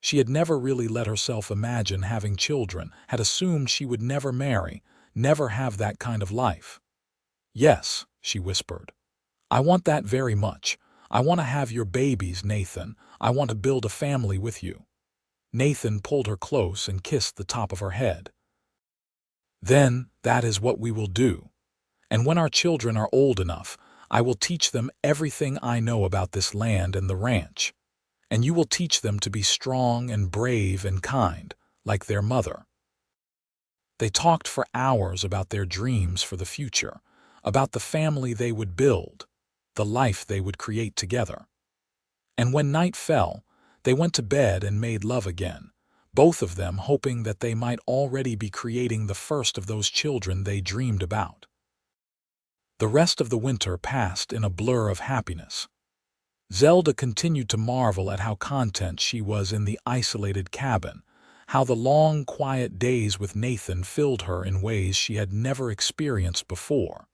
She had never really let herself imagine having children, had assumed she would never marry, never have that kind of life. Yes, she whispered. I want that very much. I want to have your babies, Nathan. I want to build a family with you. Nathan pulled her close and kissed the top of her head. Then, that is what we will do. And when our children are old enough, I will teach them everything I know about this land and the ranch. And you will teach them to be strong and brave and kind, like their mother. They talked for hours about their dreams for the future, about the family they would build, the life they would create together. And when night fell, they went to bed and made love again, both of them hoping that they might already be creating the first of those children they dreamed about. The rest of the winter passed in a blur of happiness. Zelda continued to marvel at how content she was in the isolated cabin, how the long, quiet days with Nathan filled her in ways she had never experienced before.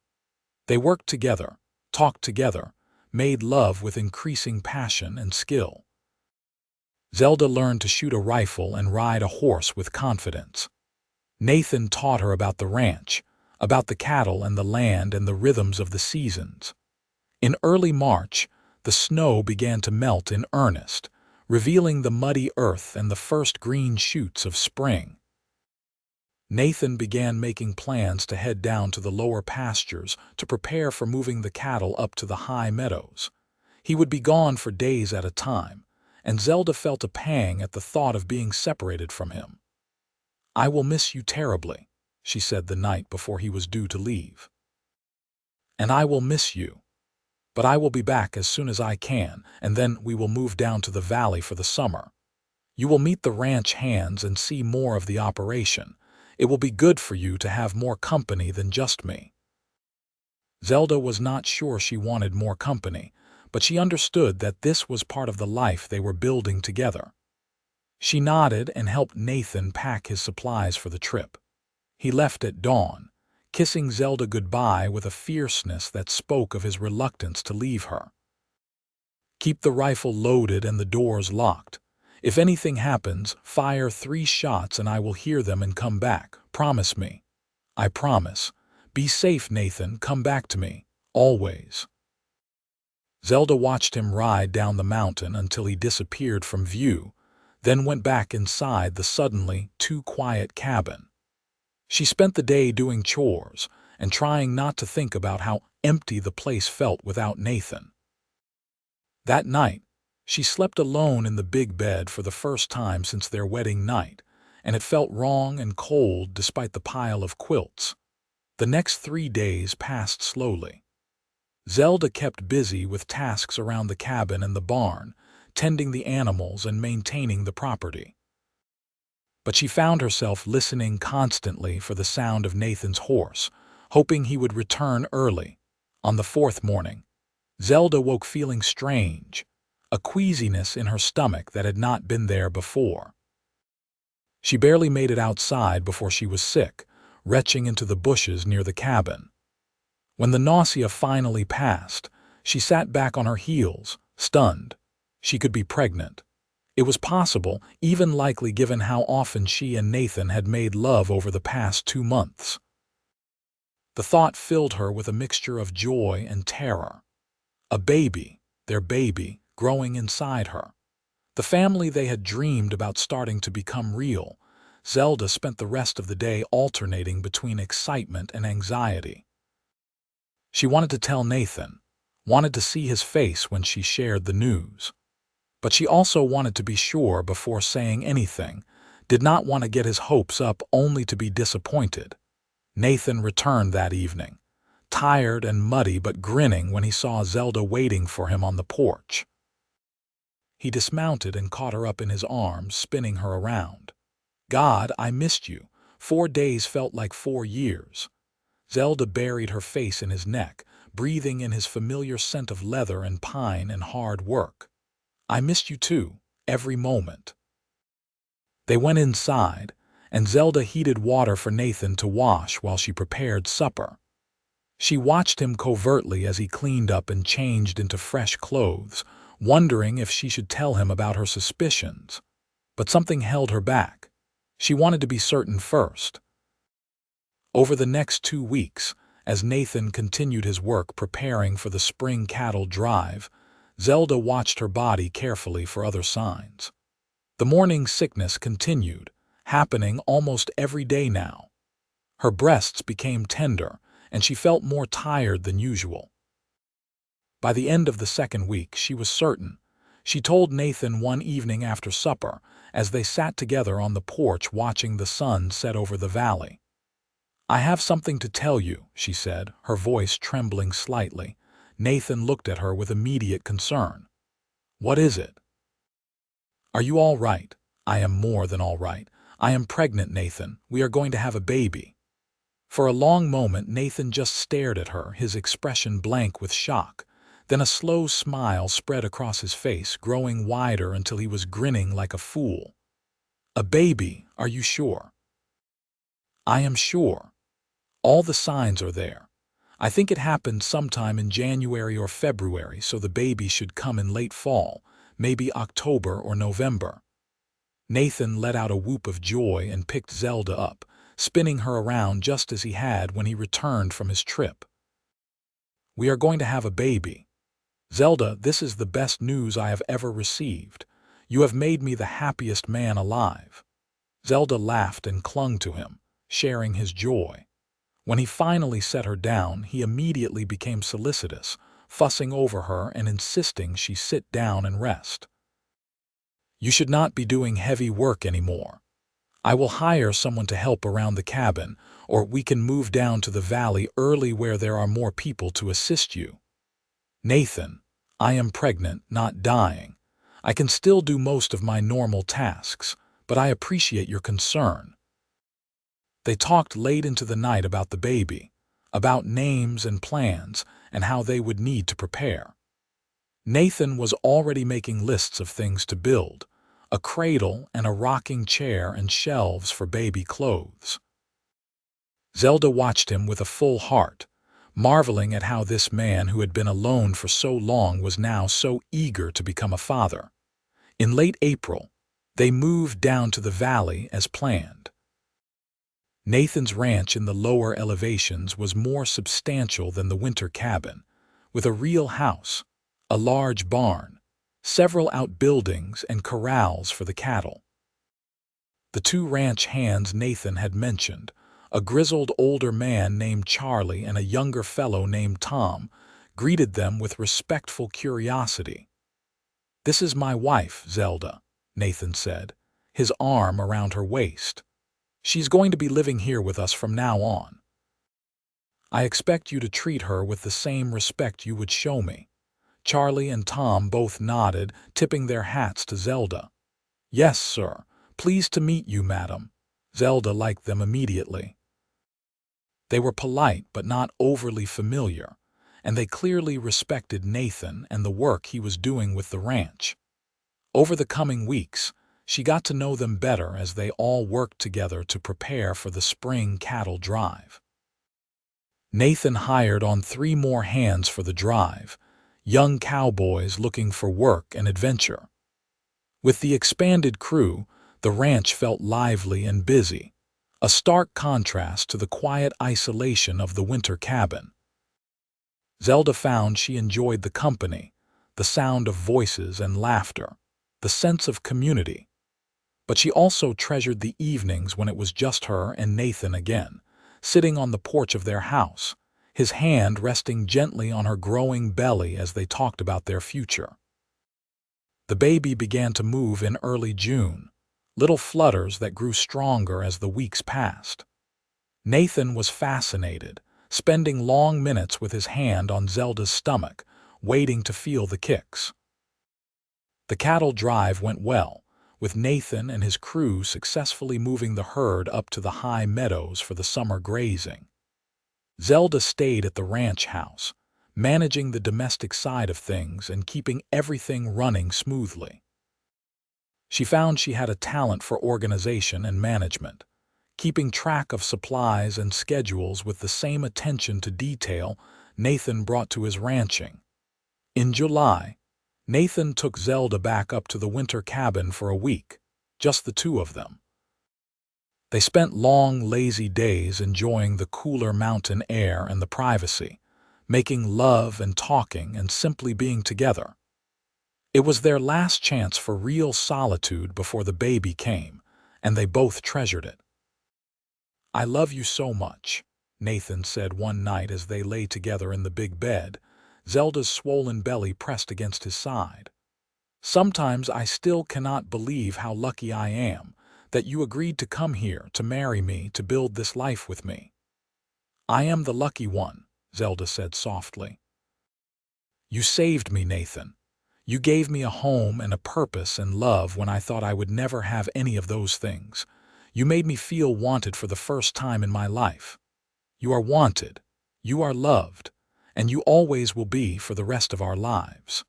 They worked together, talked together, made love with increasing passion and skill. Zelda learned to shoot a rifle and ride a horse with confidence. Nathan taught her about the ranch, about the cattle and the land and the rhythms of the seasons. In early March, the snow began to melt in earnest, revealing the muddy earth and the first green shoots of spring. Nathan began making plans to head down to the lower pastures to prepare for moving the cattle up to the high meadows. He would be gone for days at a time, and Zelda felt a pang at the thought of being separated from him. I will miss you terribly, she said the night before he was due to leave. And I will miss you. But I will be back as soon as I can, and then we will move down to the valley for the summer. You will meet the ranch hands and see more of the operation. It will be good for you to have more company than just me. Zelda was not sure she wanted more company, but she understood that this was part of the life they were building together. She nodded and helped Nathan pack his supplies for the trip. He left at dawn, kissing Zelda goodbye with a fierceness that spoke of his reluctance to leave her. "Keep the rifle loaded and the doors locked. If anything happens, fire 3 shots and I will hear them and come back. Promise me." "I promise. Be safe, Nathan. Come back to me. Always." Zelda watched him ride down the mountain until he disappeared from view, then went back inside the suddenly too quiet cabin. She spent the day doing chores and trying not to think about how empty the place felt without Nathan. That night, she slept alone in the big bed for the first time since their wedding night, and it felt wrong and cold despite the pile of quilts. The next 3 days passed slowly. Zelda kept busy with tasks around the cabin and the barn, tending the animals and maintaining the property. But she found herself listening constantly for the sound of Nathan's horse, hoping he would return early. On the 4th morning, Zelda woke feeling strange, a queasiness in her stomach that had not been there before. She barely made it outside before she was sick, retching into the bushes near the cabin. When the nausea finally passed, she sat back on her heels, stunned. She could be pregnant. It was possible, even likely given how often she and Nathan had made love over the past 2 months. The thought filled her with a mixture of joy and terror. A baby, their baby, growing inside her. The family they had dreamed about starting to become real. Zelda spent the rest of the day alternating between excitement and anxiety. She wanted to tell Nathan, wanted to see his face when she shared the news. But she also wanted to be sure before saying anything, did not want to get his hopes up only to be disappointed. Nathan returned that evening, tired and muddy but grinning when he saw Zelda waiting for him on the porch. He dismounted and caught her up in his arms, spinning her around. "God, I missed you. 4 days felt like 4 years. Zelda buried her face in his neck, breathing in his familiar scent of leather and pine and hard work. "I missed you too, every moment." They went inside, and Zelda heated water for Nathan to wash while she prepared supper. She watched him covertly as he cleaned up and changed into fresh clothes, wondering if she should tell him about her suspicions. But something held her back. She wanted to be certain first. Over the next 2 weeks, as Nathan continued his work preparing for the spring cattle drive, Zelda watched her body carefully for other signs. The morning sickness continued, happening almost every day now. Her breasts became tender, and she felt more tired than usual. By the end of the 2nd week, she was certain. She told Nathan one evening after supper, as they sat together on the porch watching the sun set over the valley. "I have something to tell you," she said, her voice trembling slightly. Nathan looked at her with immediate concern. "What is it?" "Are you all right?" "I am more than all right. I am pregnant, Nathan. We are going to have a baby." For a long moment, Nathan just stared at her, his expression blank with shock. Then a slow smile spread across his face, growing wider until he was grinning like a fool. "A baby, are you sure?" "I am sure. All the signs are there. I think it happened sometime in January or February, so the baby should come in late fall, maybe October or November." Nathan let out a whoop of joy and picked Zelda up, spinning her around just as he had when he returned from his trip. "We are going to have a baby. Zelda, this is the best news I have ever received. You have made me the happiest man alive." Zelda laughed and clung to him, sharing his joy. When he finally set her down, he immediately became solicitous, fussing over her and insisting she sit down and rest. "You should not be doing heavy work anymore. I will hire someone to help around the cabin, or we can move down to the valley early where there are more people to assist you." "Nathan, I am pregnant, not dying. I can still do most of my normal tasks, but I appreciate your concern." They talked late into the night about the baby, about names and plans, and how they would need to prepare. Nathan was already making lists of things to build: a cradle and a rocking chair and shelves for baby clothes. Zelda watched him with a full heart, marveling at how this man who had been alone for so long was now so eager to become a father. In late April, they moved down to the valley as planned. Nathan's ranch in the lower elevations was more substantial than the winter cabin, with a real house, a large barn, several outbuildings, and corrals for the cattle. The two ranch hands Nathan had mentioned, a grizzled older man named Charlie and a younger fellow named Tom, greeted them with respectful curiosity. "This is my wife, Zelda," Nathan said, his arm around her waist. "She's going to be living here with us from now on. I expect you to treat her with the same respect you would show me." Charlie and Tom both nodded, tipping their hats to Zelda. "Yes, sir. Pleased to meet you, madam." Zelda liked them immediately. They were polite but not overly familiar, and they clearly respected Nathan and the work he was doing with the ranch. Over the coming weeks, she got to know them better as they all worked together to prepare for the spring cattle drive. Nathan hired on 3 more hands for the drive, young cowboys looking for work and adventure. With the expanded crew, the ranch felt lively and busy, a stark contrast to the quiet isolation of the winter cabin. Zelda found she enjoyed the company, the sound of voices and laughter, the sense of community. But she also treasured the evenings when it was just her and Nathan again, sitting on the porch of their house, his hand resting gently on her growing belly as they talked about their future. The baby began to move in early June, little flutters that grew stronger as the weeks passed. Nathan was fascinated, spending long minutes with his hand on Zelda's stomach, waiting to feel the kicks. The cattle drive went well, with Nathan and his crew successfully moving the herd up to the high meadows for the summer grazing. Zelda stayed at the ranch house, managing the domestic side of things and keeping everything running smoothly. She found she had a talent for organization and management, keeping track of supplies and schedules with the same attention to detail Nathan brought to his ranching. In July, Nathan took Zelda back up to the winter cabin for a week, just the two of them. They spent long, lazy days enjoying the cooler mountain air and the privacy, making love and talking and simply being together. It was their last chance for real solitude before the baby came, and they both treasured it. "I love you so much," Nathan said one night as they lay together in the big bed, Zelda's swollen belly pressed against his side. "Sometimes I still cannot believe how lucky I am that you agreed to come here to marry me, to build this life with me." "I am the lucky one," Zelda said softly. "You saved me, Nathan. You gave me a home and a purpose and love when I thought I would never have any of those things. You made me feel wanted for the first time in my life. You are wanted, you are loved, and you always will be for the rest of our lives."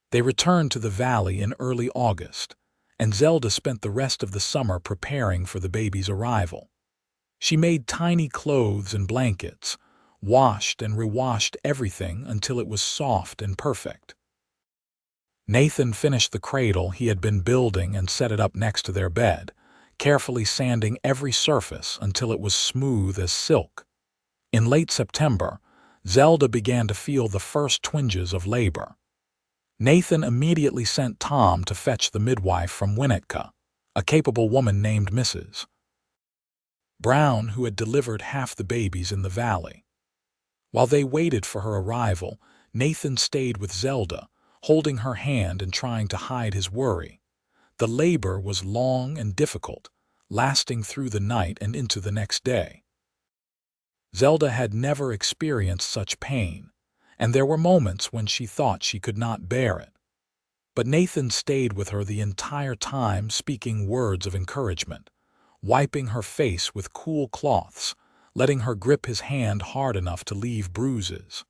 They returned to the valley in early August, and Zelda spent the rest of the summer preparing for the baby's arrival. She made tiny clothes and blankets, washed and rewashed everything until it was soft and perfect. Nathan finished the cradle he had been building and set it up next to their bed, carefully sanding every surface until it was smooth as silk. In late September, Zelda began to feel the first twinges of labor. Nathan immediately sent Tom to fetch the midwife from Winnetka, a capable woman named Mrs. Brown, who had delivered half the babies in the valley. While they waited for her arrival, Nathan stayed with Zelda, holding her hand and trying to hide his worry. The labor was long and difficult, lasting through the night and into the next day. Zelda had never experienced such pain, and there were moments when she thought she could not bear it. But Nathan stayed with her the entire time, speaking words of encouragement, wiping her face with cool cloths, letting her grip his hand hard enough to leave bruises.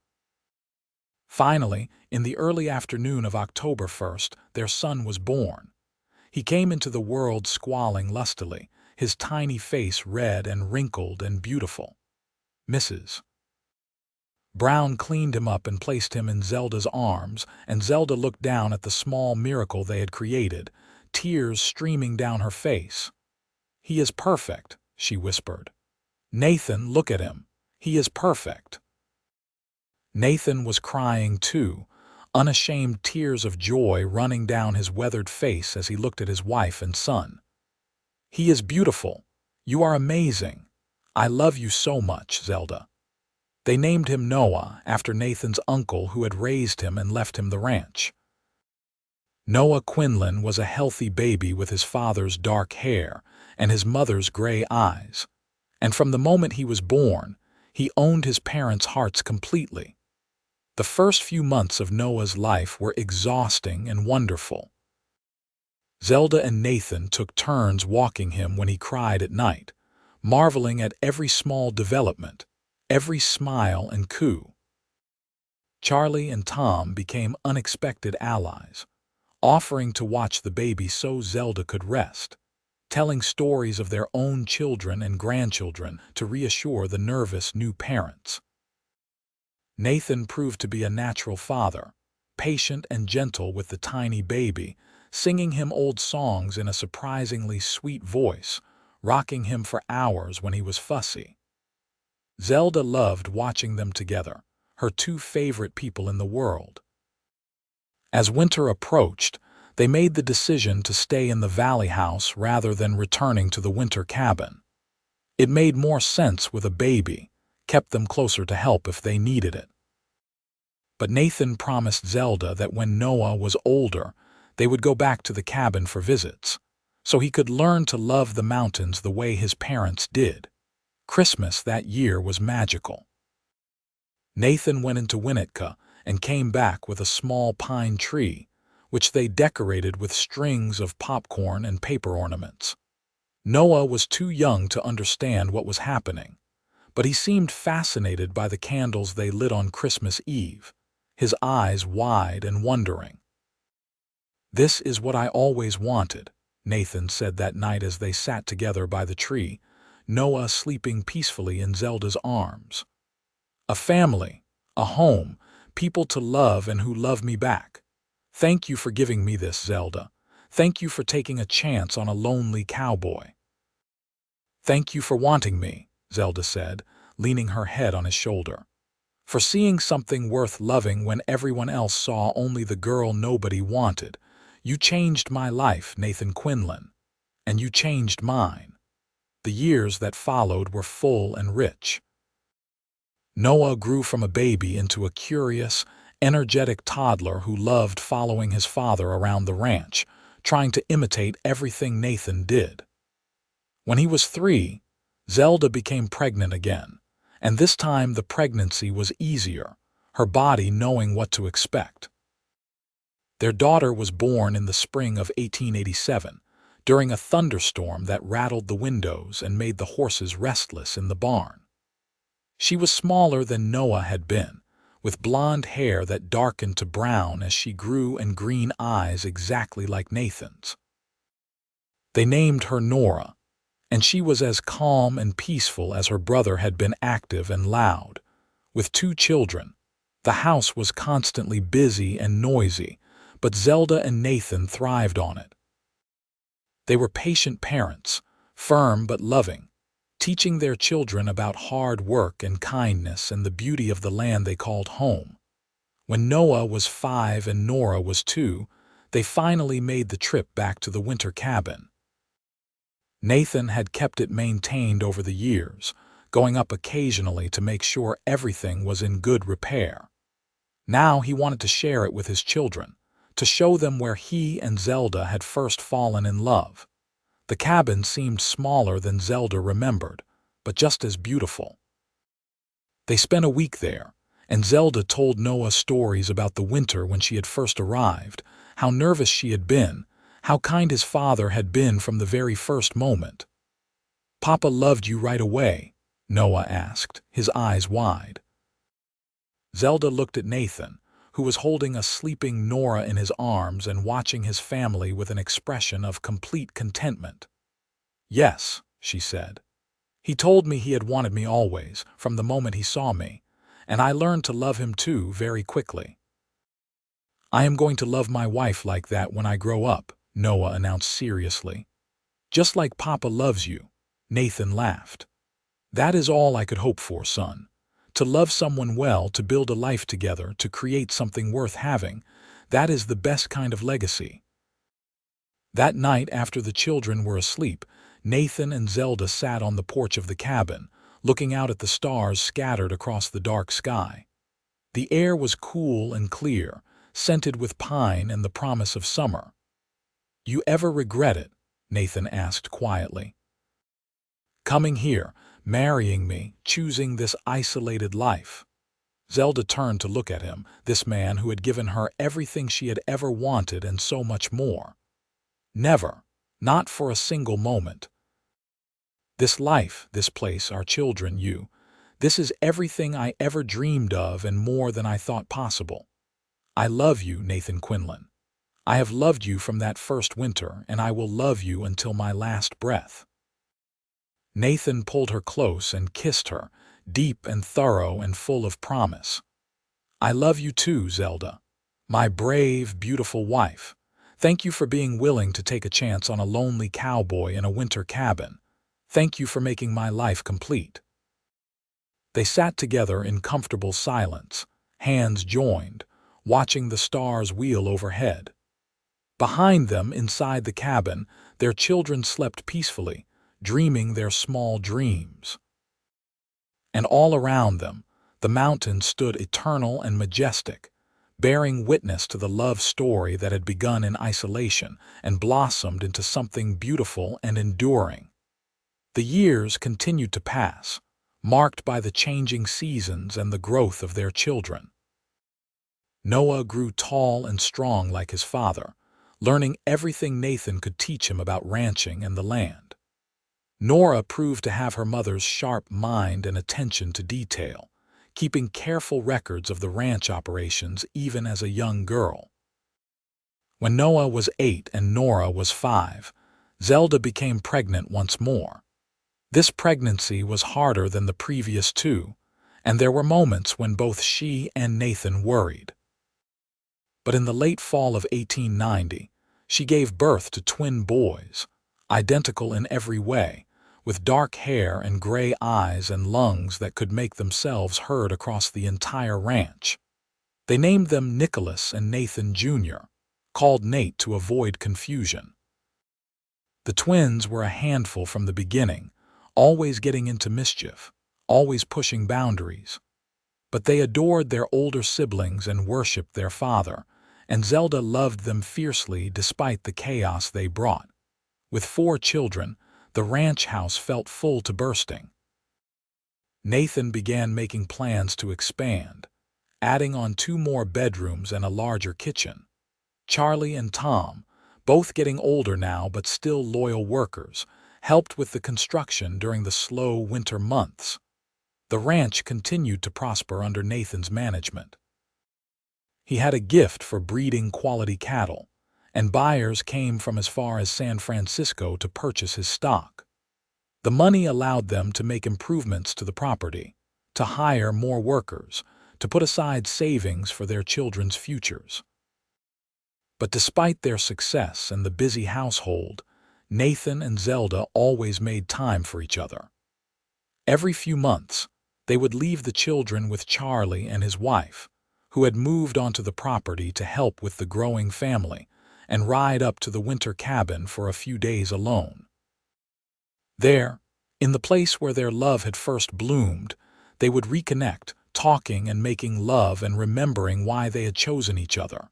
Finally, in the early afternoon of October 1st, their son was born. He came into the world squalling lustily, his tiny face red and wrinkled and beautiful. Mrs. Brown cleaned him up and placed him in Zelda's arms, and Zelda looked down at the small miracle they had created, tears streaming down her face. "He is perfect," she whispered. "Nathan, look at him. He is perfect." Nathan was crying too, unashamed tears of joy running down his weathered face as he looked at his wife and son. "He is beautiful. You are amazing. I love you so much, Zelda." They named him Noah after Nathan's uncle who had raised him and left him the ranch. Noah Quinlan was a healthy baby with his father's dark hair and his mother's gray eyes, and from the moment he was born, he owned his parents' hearts completely. The first few months of Noah's life were exhausting and wonderful. Zelda and Nathan took turns walking him when he cried at night, marveling at every small development, every smile and coo. Charlie and Tom became unexpected allies, offering to watch the baby so Zelda could rest, telling stories of their own children and grandchildren to reassure the nervous new parents. Nathan proved to be a natural father, patient and gentle with the tiny baby, singing him old songs in a surprisingly sweet voice, rocking him for hours when he was fussy. Zelda loved watching them together, her two favorite people in the world. As winter approached, they made the decision to stay in the valley house rather than returning to the winter cabin. It made more sense with a baby, kept them closer to help if they needed it. But Nathan promised Zelda that when Noah was older, they would go back to the cabin for visits, so he could learn to love the mountains the way his parents did. Christmas that year was magical. Nathan went into Winnetka and came back with a small pine tree, which they decorated with strings of popcorn and paper ornaments. Noah was too young to understand what was happening, but he seemed fascinated by the candles they lit on Christmas Eve, his eyes wide and wondering. "This is what I always wanted," Nathan said that night as they sat together by the tree, Noah sleeping peacefully in Zelda's arms. "A family, a home, people to love and who love me back. Thank you for giving me this, Zelda. Thank you for taking a chance on a lonely cowboy." "Thank you for wanting me," Zelda said, leaning her head on his shoulder. "For seeing something worth loving when everyone else saw only the girl nobody wanted. You changed my life, Nathan Quinlan. And you changed mine." The years that followed were full and rich. Noah grew from a baby into a curious, energetic toddler who loved following his father around the ranch, trying to imitate everything Nathan did. When he was 3, Zelda became pregnant again, and this time the pregnancy was easier, her body knowing what to expect. Their daughter was born in the spring of 1887, during a thunderstorm that rattled the windows and made the horses restless in the barn. She was smaller than Noah had been, with blonde hair that darkened to brown as she grew and green eyes exactly like Nathan's. They named her Nora, and she was as calm and peaceful as her brother had been active and loud. With 2 children, the house was constantly busy and noisy, but Zelda and Nathan thrived on it. They were patient parents, firm but loving, teaching their children about hard work and kindness and the beauty of the land they called home. When Noah was 5 and Nora was 2, they finally made the trip back to the winter cabin. Nathan had kept it maintained over the years, going up occasionally to make sure everything was in good repair. Now he wanted to share it with his children, to show them where he and Zelda had first fallen in love. The cabin seemed smaller than Zelda remembered, but just as beautiful. They spent a week there, and Zelda told Noah stories about the winter when she had first arrived, how nervous she had been, how kind his father had been from the very first moment. "Papa loved you right away?" Noah asked, his eyes wide. Zelda looked at Nathan, who was holding a sleeping Nora in his arms and watching his family with an expression of complete contentment. "Yes," she said. "He told me he had wanted me always, from the moment he saw me, and I learned to love him too very quickly." "I am going to love my wife like that when I grow up," Noah announced seriously. "Just like Papa loves you," Nathan laughed. "That is all I could hope for, son. To love someone well, to build a life together, to create something worth having, that is the best kind of legacy." That night, after the children were asleep, Nathan and Zelda sat on the porch of the cabin, looking out at the stars scattered across the dark sky. The air was cool and clear, scented with pine and the promise of summer. "You ever regret it?" Nathan asked quietly. "Coming here, marrying me, choosing this isolated life?" Zelda turned to look at him, this man who had given her everything she had ever wanted and so much more. "Never. Not for a single moment. This life, this place, our children, you, this is everything I ever dreamed of and more than I thought possible. I love you, Nathan Quinlan. I have loved you from that first winter, and I will love you until my last breath." Nathan pulled her close and kissed her, deep and thorough and full of promise. "I love you too, Zelda. My brave, beautiful wife. Thank you for being willing to take a chance on a lonely cowboy in a winter cabin. Thank you for making my life complete." They sat together in comfortable silence, hands joined, watching the stars wheel overhead. Behind them, inside the cabin, their children slept peacefully, dreaming their small dreams. And all around them, the mountains stood eternal and majestic, bearing witness to the love story that had begun in isolation and blossomed into something beautiful and enduring. The years continued to pass, marked by the changing seasons and the growth of their children. Noah grew tall and strong like his father, learning everything Nathan could teach him about ranching and the land. Nora proved to have her mother's sharp mind and attention to detail, keeping careful records of the ranch operations even as a young girl. When Noah was 8 and Nora was 5, Zelda became pregnant once more. This pregnancy was harder than the previous two, and there were moments when both she and Nathan worried. But in the late fall of 1890, she gave birth to twin boys, identical in every way, with dark hair and gray eyes and lungs that could make themselves heard across the entire ranch. They named them Nicholas and Nathan Jr., called Nate to avoid confusion. The twins were a handful from the beginning, always getting into mischief, always pushing boundaries. But they adored their older siblings and worshipped their father, and Zelda loved them fiercely despite the chaos they brought. With 4 children, the ranch house felt full to bursting. Nathan began making plans to expand, adding on 2 more bedrooms and a larger kitchen. Charlie and Tom, both getting older now but still loyal workers, helped with the construction during the slow winter months. The ranch continued to prosper under Nathan's management. He had a gift for breeding quality cattle, and buyers came from as far as San Francisco to purchase his stock. The money allowed them to make improvements to the property, to hire more workers, to put aside savings for their children's futures. But despite their success and the busy household, Nathan and Zelda always made time for each other. Every few months, they would leave the children with Charlie and his wife, who had moved onto the property to help with the growing family, and ride up to the winter cabin for a few days alone. There, in the place where their love had first bloomed, they would reconnect, talking and making love and remembering why they had chosen each other.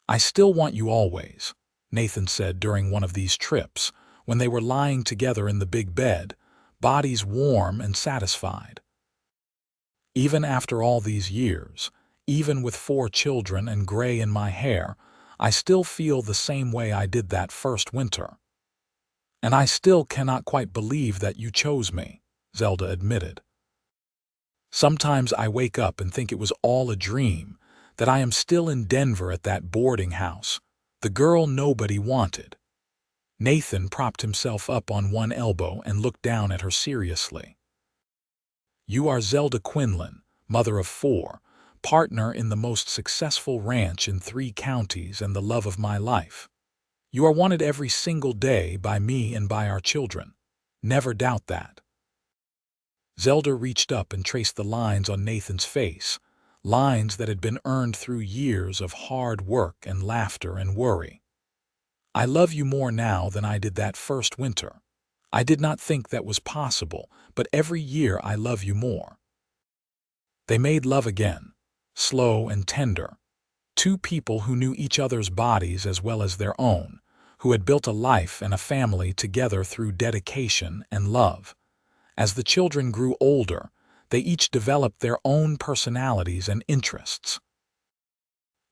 "I still want you always," Nathan said during one of these trips, when they were lying together in the big bed, bodies warm and satisfied. "Even after all these years, even with 4 children and gray in my hair, I still feel the same way I did that first winter. And I still cannot quite believe that you chose me," Zelda admitted. "Sometimes I wake up and think it was all a dream, that I am still in Denver at that boarding house, the girl nobody wanted. Nathan propped himself up on one elbow and looked down at her seriously. You are Zelda Quinlan, mother of 4, partner in the most successful ranch in 3 counties and the love of my life. You are wanted every single day by me and by our children. Never doubt that. Zelda reached up and traced the lines on Nathan's face, lines that had been earned through years of hard work and laughter and worry. I love you more now than I did that first winter. I did not think that was possible, but every year I love you more. They made love again, slow and tender. 2 people who knew each other's bodies as well as their own, who had built a life and a family together through dedication and love. As the children grew older, they each developed their own personalities and interests.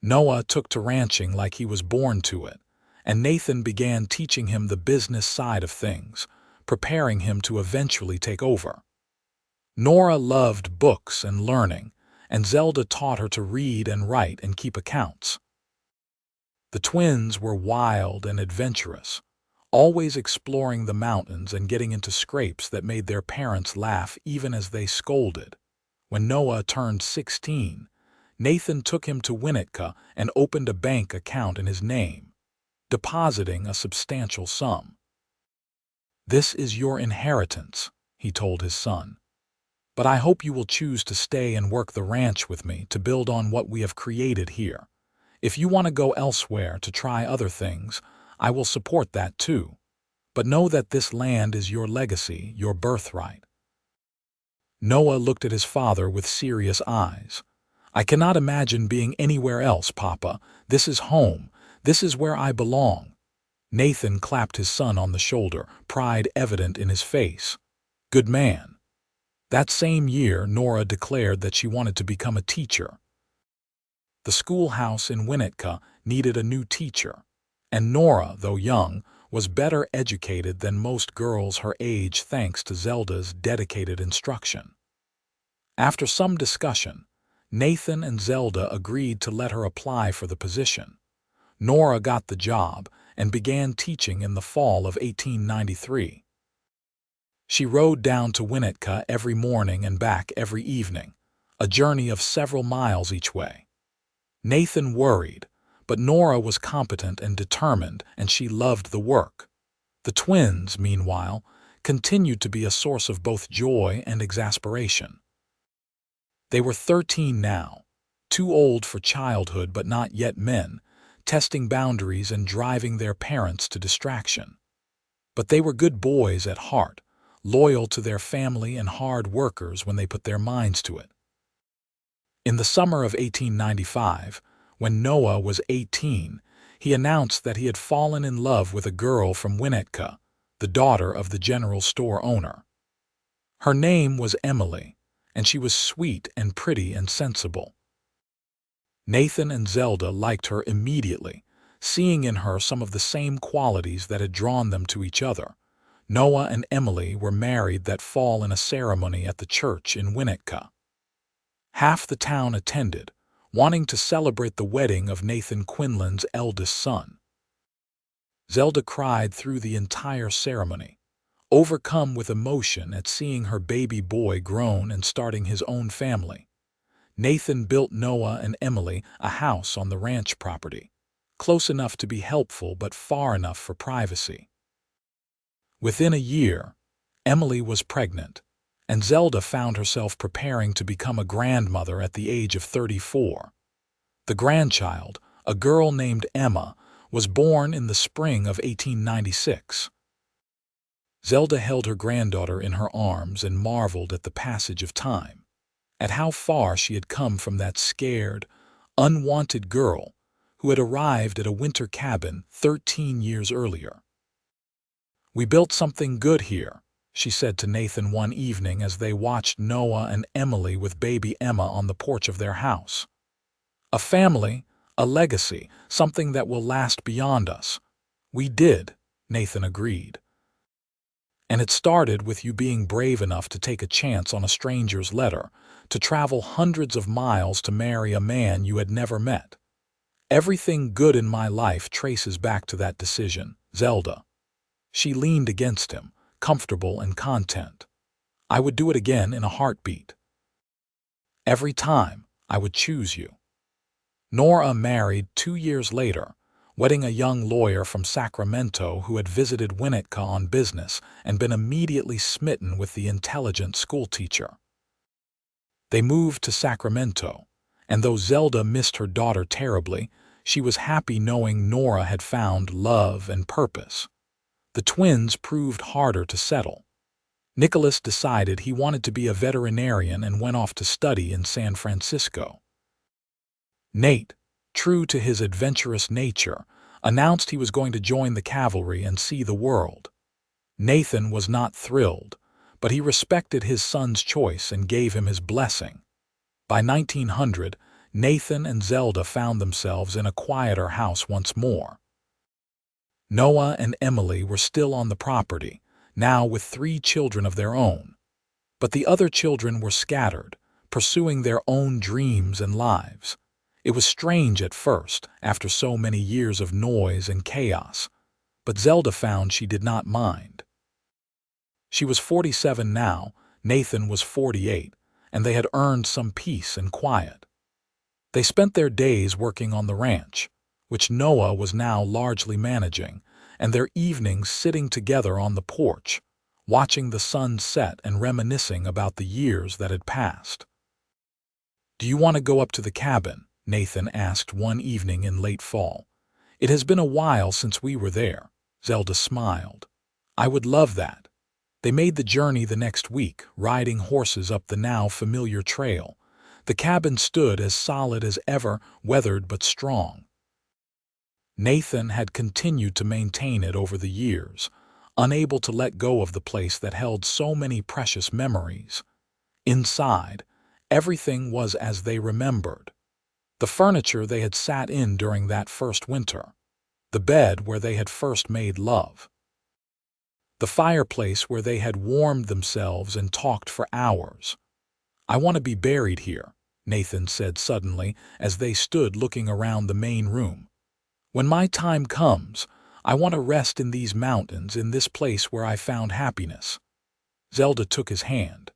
Noah took to ranching like he was born to it, and Nathan began teaching him the business side of things, preparing him to eventually take over. Nora loved books and learning, and Zelda taught her to read and write and keep accounts. The twins were wild and adventurous, always exploring the mountains and getting into scrapes that made their parents laugh even as they scolded. When Noah turned 16, Nathan took him to Winnetka and opened a bank account in his name, depositing a substantial sum. This is your inheritance, he told his son. But I hope you will choose to stay and work the ranch with me to build on what we have created here. If you want to go elsewhere to try other things, I will support that too. But know that this land is your legacy, your birthright. Noah looked at his father with serious eyes. I cannot imagine being anywhere else, Papa. This is home. This is where I belong. Nathan clapped his son on the shoulder, pride evident in his face. Good man. That same year, Nora declared that she wanted to become a teacher. The schoolhouse in Winnetka needed a new teacher, and Nora, though young, was better educated than most girls her age thanks to Zelda's dedicated instruction. After some discussion, Nathan and Zelda agreed to let her apply for the position. Nora got the job and began teaching in the fall of 1893. She rode down to Winnetka every morning and back every evening, a journey of several miles each way. Nathan worried, but Nora was competent and determined, and she loved the work. The twins, meanwhile, continued to be a source of both joy and exasperation. They were 13 now, too old for childhood but not yet men, testing boundaries and driving their parents to distraction. But they were good boys at heart, loyal to their family and hard workers when they put their minds to it. In the summer of 1895, when Noah was 18, he announced that he had fallen in love with a girl from Winnetka, the daughter of the general store owner. Her name was Emily, and she was sweet and pretty and sensible. Nathan and Zelda liked her immediately, seeing in her some of the same qualities that had drawn them to each other. Noah and Emily were married that fall in a ceremony at the church in Winnetka. Half the town attended, wanting to celebrate the wedding of Nathan Quinlan's eldest son. Zelda cried through the entire ceremony, overcome with emotion at seeing her baby boy grown and starting his own family. Nathan built Noah and Emily a house on the ranch property, close enough to be helpful but far enough for privacy. Within a year, Emily was pregnant, and Zelda found herself preparing to become a grandmother at the age of 34. The grandchild, a girl named Emma, was born in the spring of 1896. Zelda held her granddaughter in her arms and marveled at the passage of time, at how far she had come from that scared, unwanted girl who had arrived at a winter cabin 13 years earlier. "We built something good here," she said to Nathan one evening as they watched Noah and Emily with baby Emma on the porch of their house. "A family, a legacy, something that will last beyond us." "We did," Nathan agreed. And it started with you being brave enough to take a chance on a stranger's letter, to travel hundreds of miles to marry a man you had never met. Everything good in my life traces back to that decision, Zelda. She leaned against him, comfortable and content. I would do it again in a heartbeat. Every time, I would choose you. Nora married 2 years later, wedding a young lawyer from Sacramento who had visited Winnetka on business and been immediately smitten with the intelligent schoolteacher. They moved to Sacramento, and though Zelda missed her daughter terribly, she was happy knowing Nora had found love and purpose. The twins proved harder to settle. Nicholas decided he wanted to be a veterinarian and went off to study in San Francisco. Nate, true to his adventurous nature, announced he was going to join the cavalry and see the world. Nathan was not thrilled, but he respected his son's choice and gave him his blessing. By 1900, Nathan and Zelda found themselves in a quieter house once more. Noah and Emily were still on the property, now with 3 children of their own. But the other children were scattered, pursuing their own dreams and lives. It was strange at first, after so many years of noise and chaos, but Zelda found she did not mind. She was 47 now, Nathan was 48, and they had earned some peace and quiet. They spent their days working on the ranch, which Noah was now largely managing, and their evenings sitting together on the porch, watching the sun set and reminiscing about the years that had passed. "Do you want to go up to the cabin?" Nathan asked one evening in late fall. "It has been a while since we were there." Zelda smiled. "I would love that." They made the journey the next week, riding horses up the now familiar trail. The cabin stood as solid as ever, weathered but strong. Nathan had continued to maintain it over the years, unable to let go of the place that held so many precious memories. Inside, everything was as they remembered. The furniture they had sat in during that first winter, the bed where they had first made love, the fireplace where they had warmed themselves and talked for hours. "I want to be buried here," Nathan said suddenly as they stood looking around the main room. "When my time comes, I want to rest in these mountains, in this place where I found happiness." Zelda took his hand.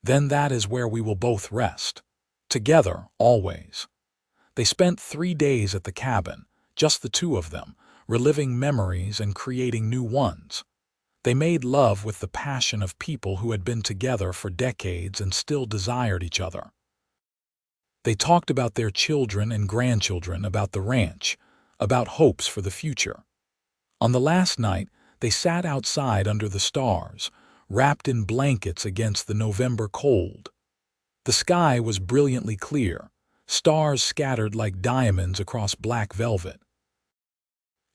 "Then that is where we will both rest. Together, always." They spent 3 days at the cabin, just the two of them, reliving memories and creating new ones. They made love with the passion of people who had been together for decades and still desired each other. They talked about their children and grandchildren, about the ranch, about hopes for the future. On the last night, they sat outside under the stars, wrapped in blankets against the November cold. The sky was brilliantly clear, stars scattered like diamonds across black velvet.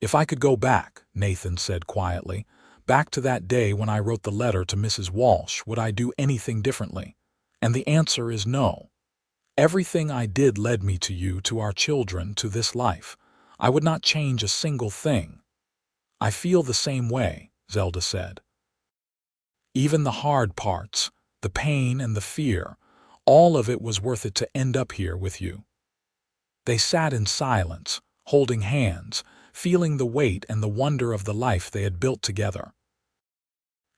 "If I could go back," Nathan said quietly, "back to that day when I wrote the letter to Mrs. Walsh, would I do anything differently? And the answer is no. Everything I did led me to you, to our children, to this life. I would not change a single thing." "I feel the same way," Zelda said. "Even the hard parts, the pain and the fear, all of it was worth it to end up here with you." They sat in silence, holding hands, feeling the weight and the wonder of the life they had built together.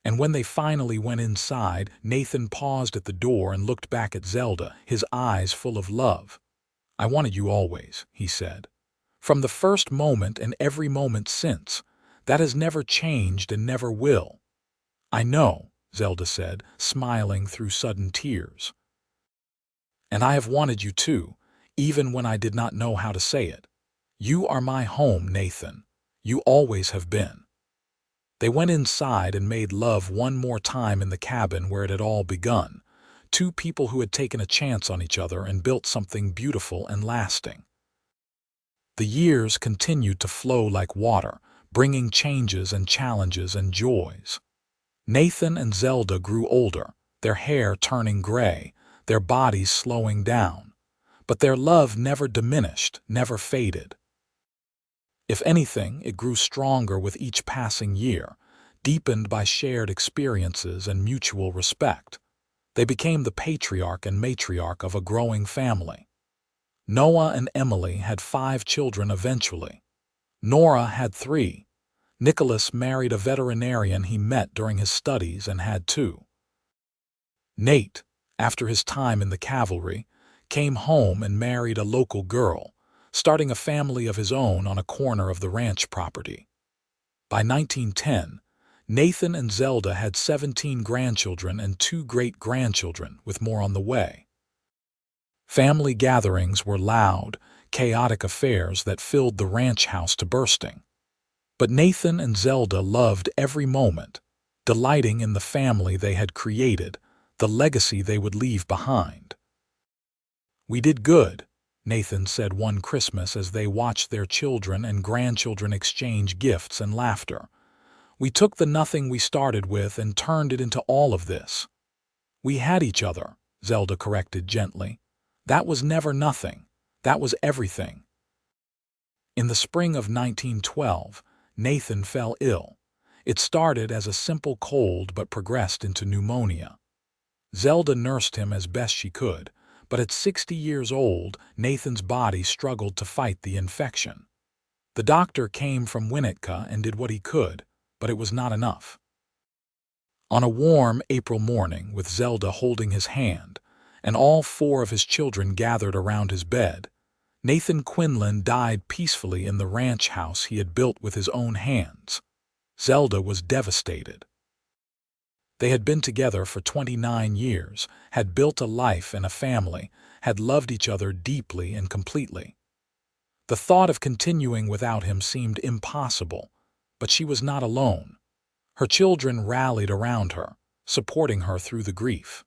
And when they finally went inside, Nathan paused at the door and looked back at Zelda, his eyes full of love. "I wanted you always," he said. "From the first moment and every moment since. That has never changed and never will." "I know," Zelda said, smiling through sudden tears. "And I have wanted you too, even when I did not know how to say it. You are my home, Nathan. You always have been." They went inside and made love one more time in the cabin where it had all begun, two people who had taken a chance on each other and built something beautiful and lasting. The years continued to flow like water, bringing changes and challenges and joys. Nathan and Zelda grew older, their hair turning gray, their bodies slowing down. But their love never diminished, never faded. If anything, it grew stronger with each passing year, deepened by shared experiences and mutual respect. They became the patriarch and matriarch of a growing family. Noah and Emily had 5 children eventually. Nora had 3. Nicholas married a veterinarian he met during his studies and had 2. Nate, after his time in the cavalry, came home and married a local girl, starting a family of his own on a corner of the ranch property. By 1910, Nathan and Zelda had 17 grandchildren and 2 great-grandchildren, with more on the way. Family gatherings were loud, chaotic affairs that filled the ranch house to bursting. But Nathan and Zelda loved every moment, delighting in the family they had created, the legacy they would leave behind. "We did good," Nathan said one Christmas as they watched their children and grandchildren exchange gifts and laughter. "We took the nothing we started with and turned it into all of this." "We had each other," Zelda corrected gently. "That was never nothing. That was everything." In the spring of 1912, Nathan fell ill. It started as a simple cold but progressed into pneumonia. Zelda nursed him as best she could, but at 60 years old, Nathan's body struggled to fight the infection. The doctor came from Winnetka and did what he could, but it was not enough. On a warm April morning, with Zelda holding his hand, and all 4 of his children gathered around his bed, Nathan Quinlan died peacefully in the ranch house he had built with his own hands. Zelda was devastated. They had been together for 29 years, had built a life and a family, had loved each other deeply and completely. The thought of continuing without him seemed impossible, but she was not alone. Her children rallied around her, supporting her through the grief.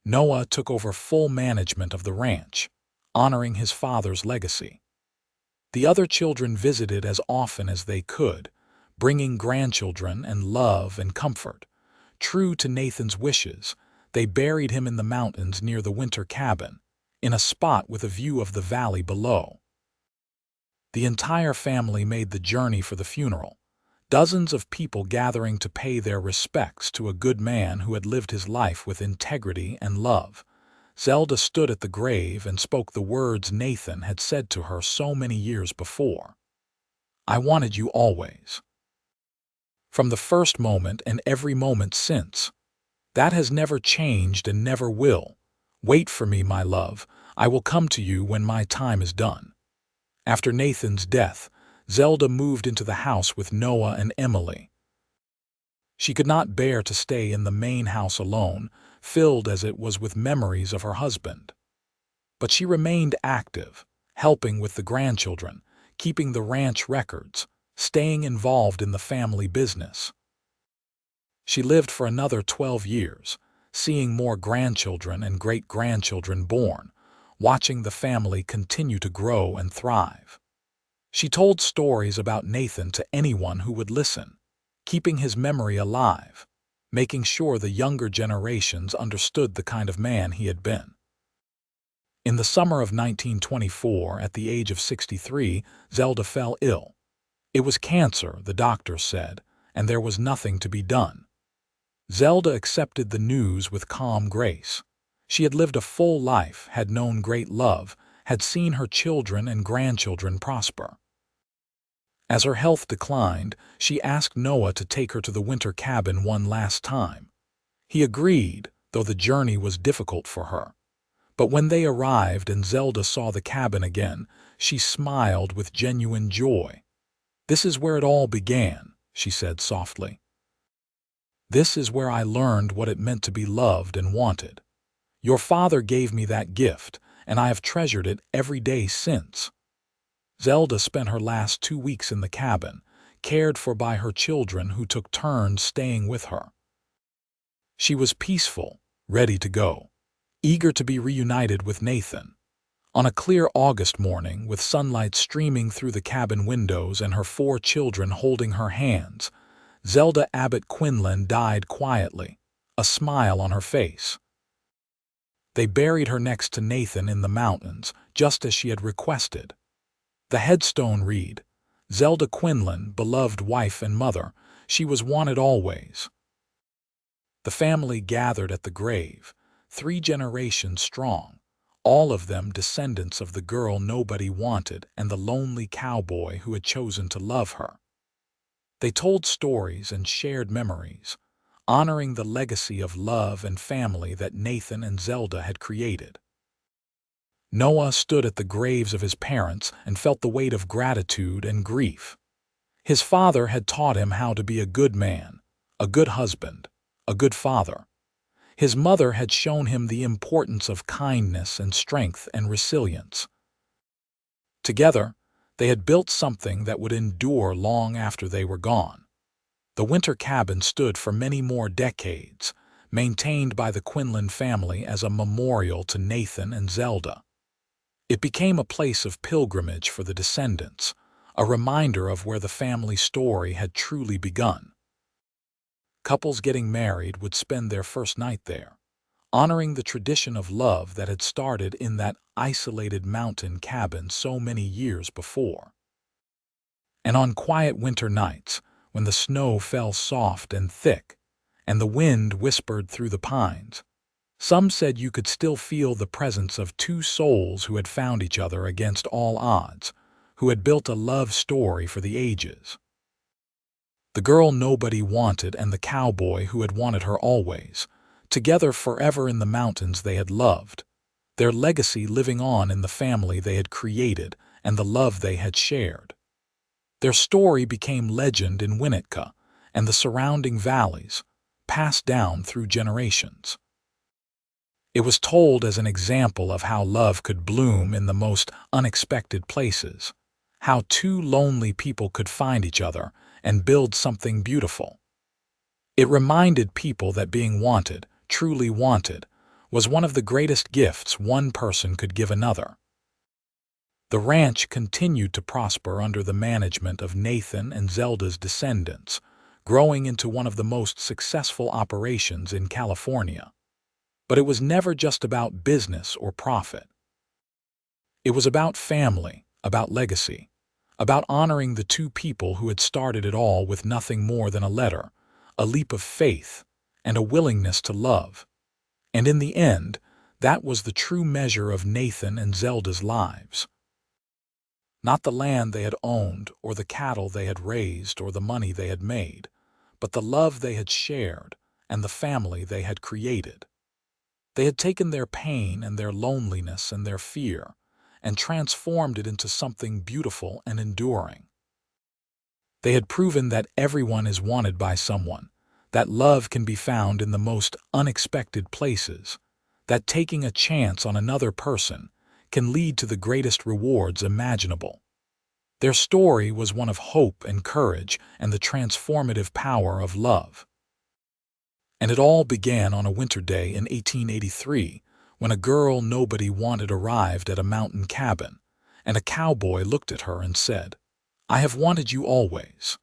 Noah took over full management of the ranch, honoring his father's legacy. The other children visited as often as they could, bringing grandchildren and love and comfort. True to Nathan's wishes, they buried him in the mountains near the winter cabin, in a spot with a view of the valley below. The entire family made the journey for the funeral, dozens of people gathering to pay their respects to a good man who had lived his life with integrity and love. Zelda stood at the grave and spoke the words Nathan had said to her so many years before. "I wanted you always. From the first moment and every moment since. That has never changed and never will. Wait for me, my love. I will come to you when my time is done." After Nathan's death, Zelda moved into the house with Noah and Emily. She could not bear to stay in the main house alone, filled as it was with memories of her husband. But she remained active, helping with the grandchildren, keeping the ranch records, staying involved in the family business. She lived for another 12 years, seeing more grandchildren and great-grandchildren born, watching the family continue to grow and thrive. She told stories about Nathan to anyone who would listen, keeping his memory alive, making sure the younger generations understood the kind of man he had been. In the summer of 1924, at the age of 63, Zelda fell ill. It was cancer, the doctors said, and there was nothing to be done. Zelda accepted the news with calm grace. She had lived a full life, had known great love, had seen her children and grandchildren prosper. As her health declined, she asked Noah to take her to the winter cabin one last time. He agreed, though the journey was difficult for her. But when they arrived and Zelda saw the cabin again, she smiled with genuine joy. "This is where it all began," she said softly. "This is where I learned what it meant to be loved and wanted. Your father gave me that gift, and I have treasured it every day since." Zelda spent her last 2 weeks in the cabin, cared for by her children who took turns staying with her. She was peaceful, ready to go, eager to be reunited with Nathan. On a clear August morning, with sunlight streaming through the cabin windows and her 4 children holding her hands, Zelda Abbott Quinlan died quietly, a smile on her face. They buried her next to Nathan in the mountains, just as she had requested. The headstone read, "Zelda Quinlan, beloved wife and mother, She was wanted always. The family gathered at the grave, 3 generations strong, all of them descendants of the girl nobody wanted and the lonely cowboy who had chosen to love her. They told stories and shared memories, honoring the legacy of love and family that Nathan and Zelda had created. Noah stood at the graves of his parents and felt the weight of gratitude and grief. His father had taught him how to be a good man, a good husband, a good father. His mother had shown him the importance of kindness and strength and resilience. Together, they had built something that would endure long after they were gone. The winter cabin stood for many more decades, maintained by the Quinlan family as a memorial to Nathan and Zelda. It became a place of pilgrimage for the descendants, a reminder of where the family story had truly begun. Couples getting married would spend their first night there, honoring the tradition of love that had started in that isolated mountain cabin so many years before. And on quiet winter nights, when the snow fell soft and thick, and the wind whispered through the pines, some said you could still feel the presence of 2 souls who had found each other against all odds, who had built a love story for the ages. The girl nobody wanted and the cowboy who had wanted her always, together forever in the mountains they had loved, their legacy living on in the family they had created and the love they had shared. Their story became legend in Winnetka and the surrounding valleys, passed down through generations. It was told as an example of how love could bloom in the most unexpected places, how 2 lonely people could find each other and build something beautiful. It reminded people that being wanted, truly wanted, was one of the greatest gifts one person could give another. The ranch continued to prosper under the management of Nathan and Zelda's descendants, growing into one of the most successful operations in California. But it was never just about business or profit. It was about family, about legacy, about honoring the 2 people who had started it all with nothing more than a letter, a leap of faith, and a willingness to love. And in the end, that was the true measure of Nathan and Zelda's lives. Not the land they had owned, or the cattle they had raised, or the money they had made, but the love they had shared and the family they had created. They had taken their pain and their loneliness and their fear and transformed it into something beautiful and enduring. They had proven that everyone is wanted by someone, that love can be found in the most unexpected places, that taking a chance on another person can lead to the greatest rewards imaginable. Their story was one of hope and courage and the transformative power of love. And it all began on a winter day in 1883, when a girl nobody wanted arrived at a mountain cabin, and a cowboy looked at her and said, "I have wanted you always."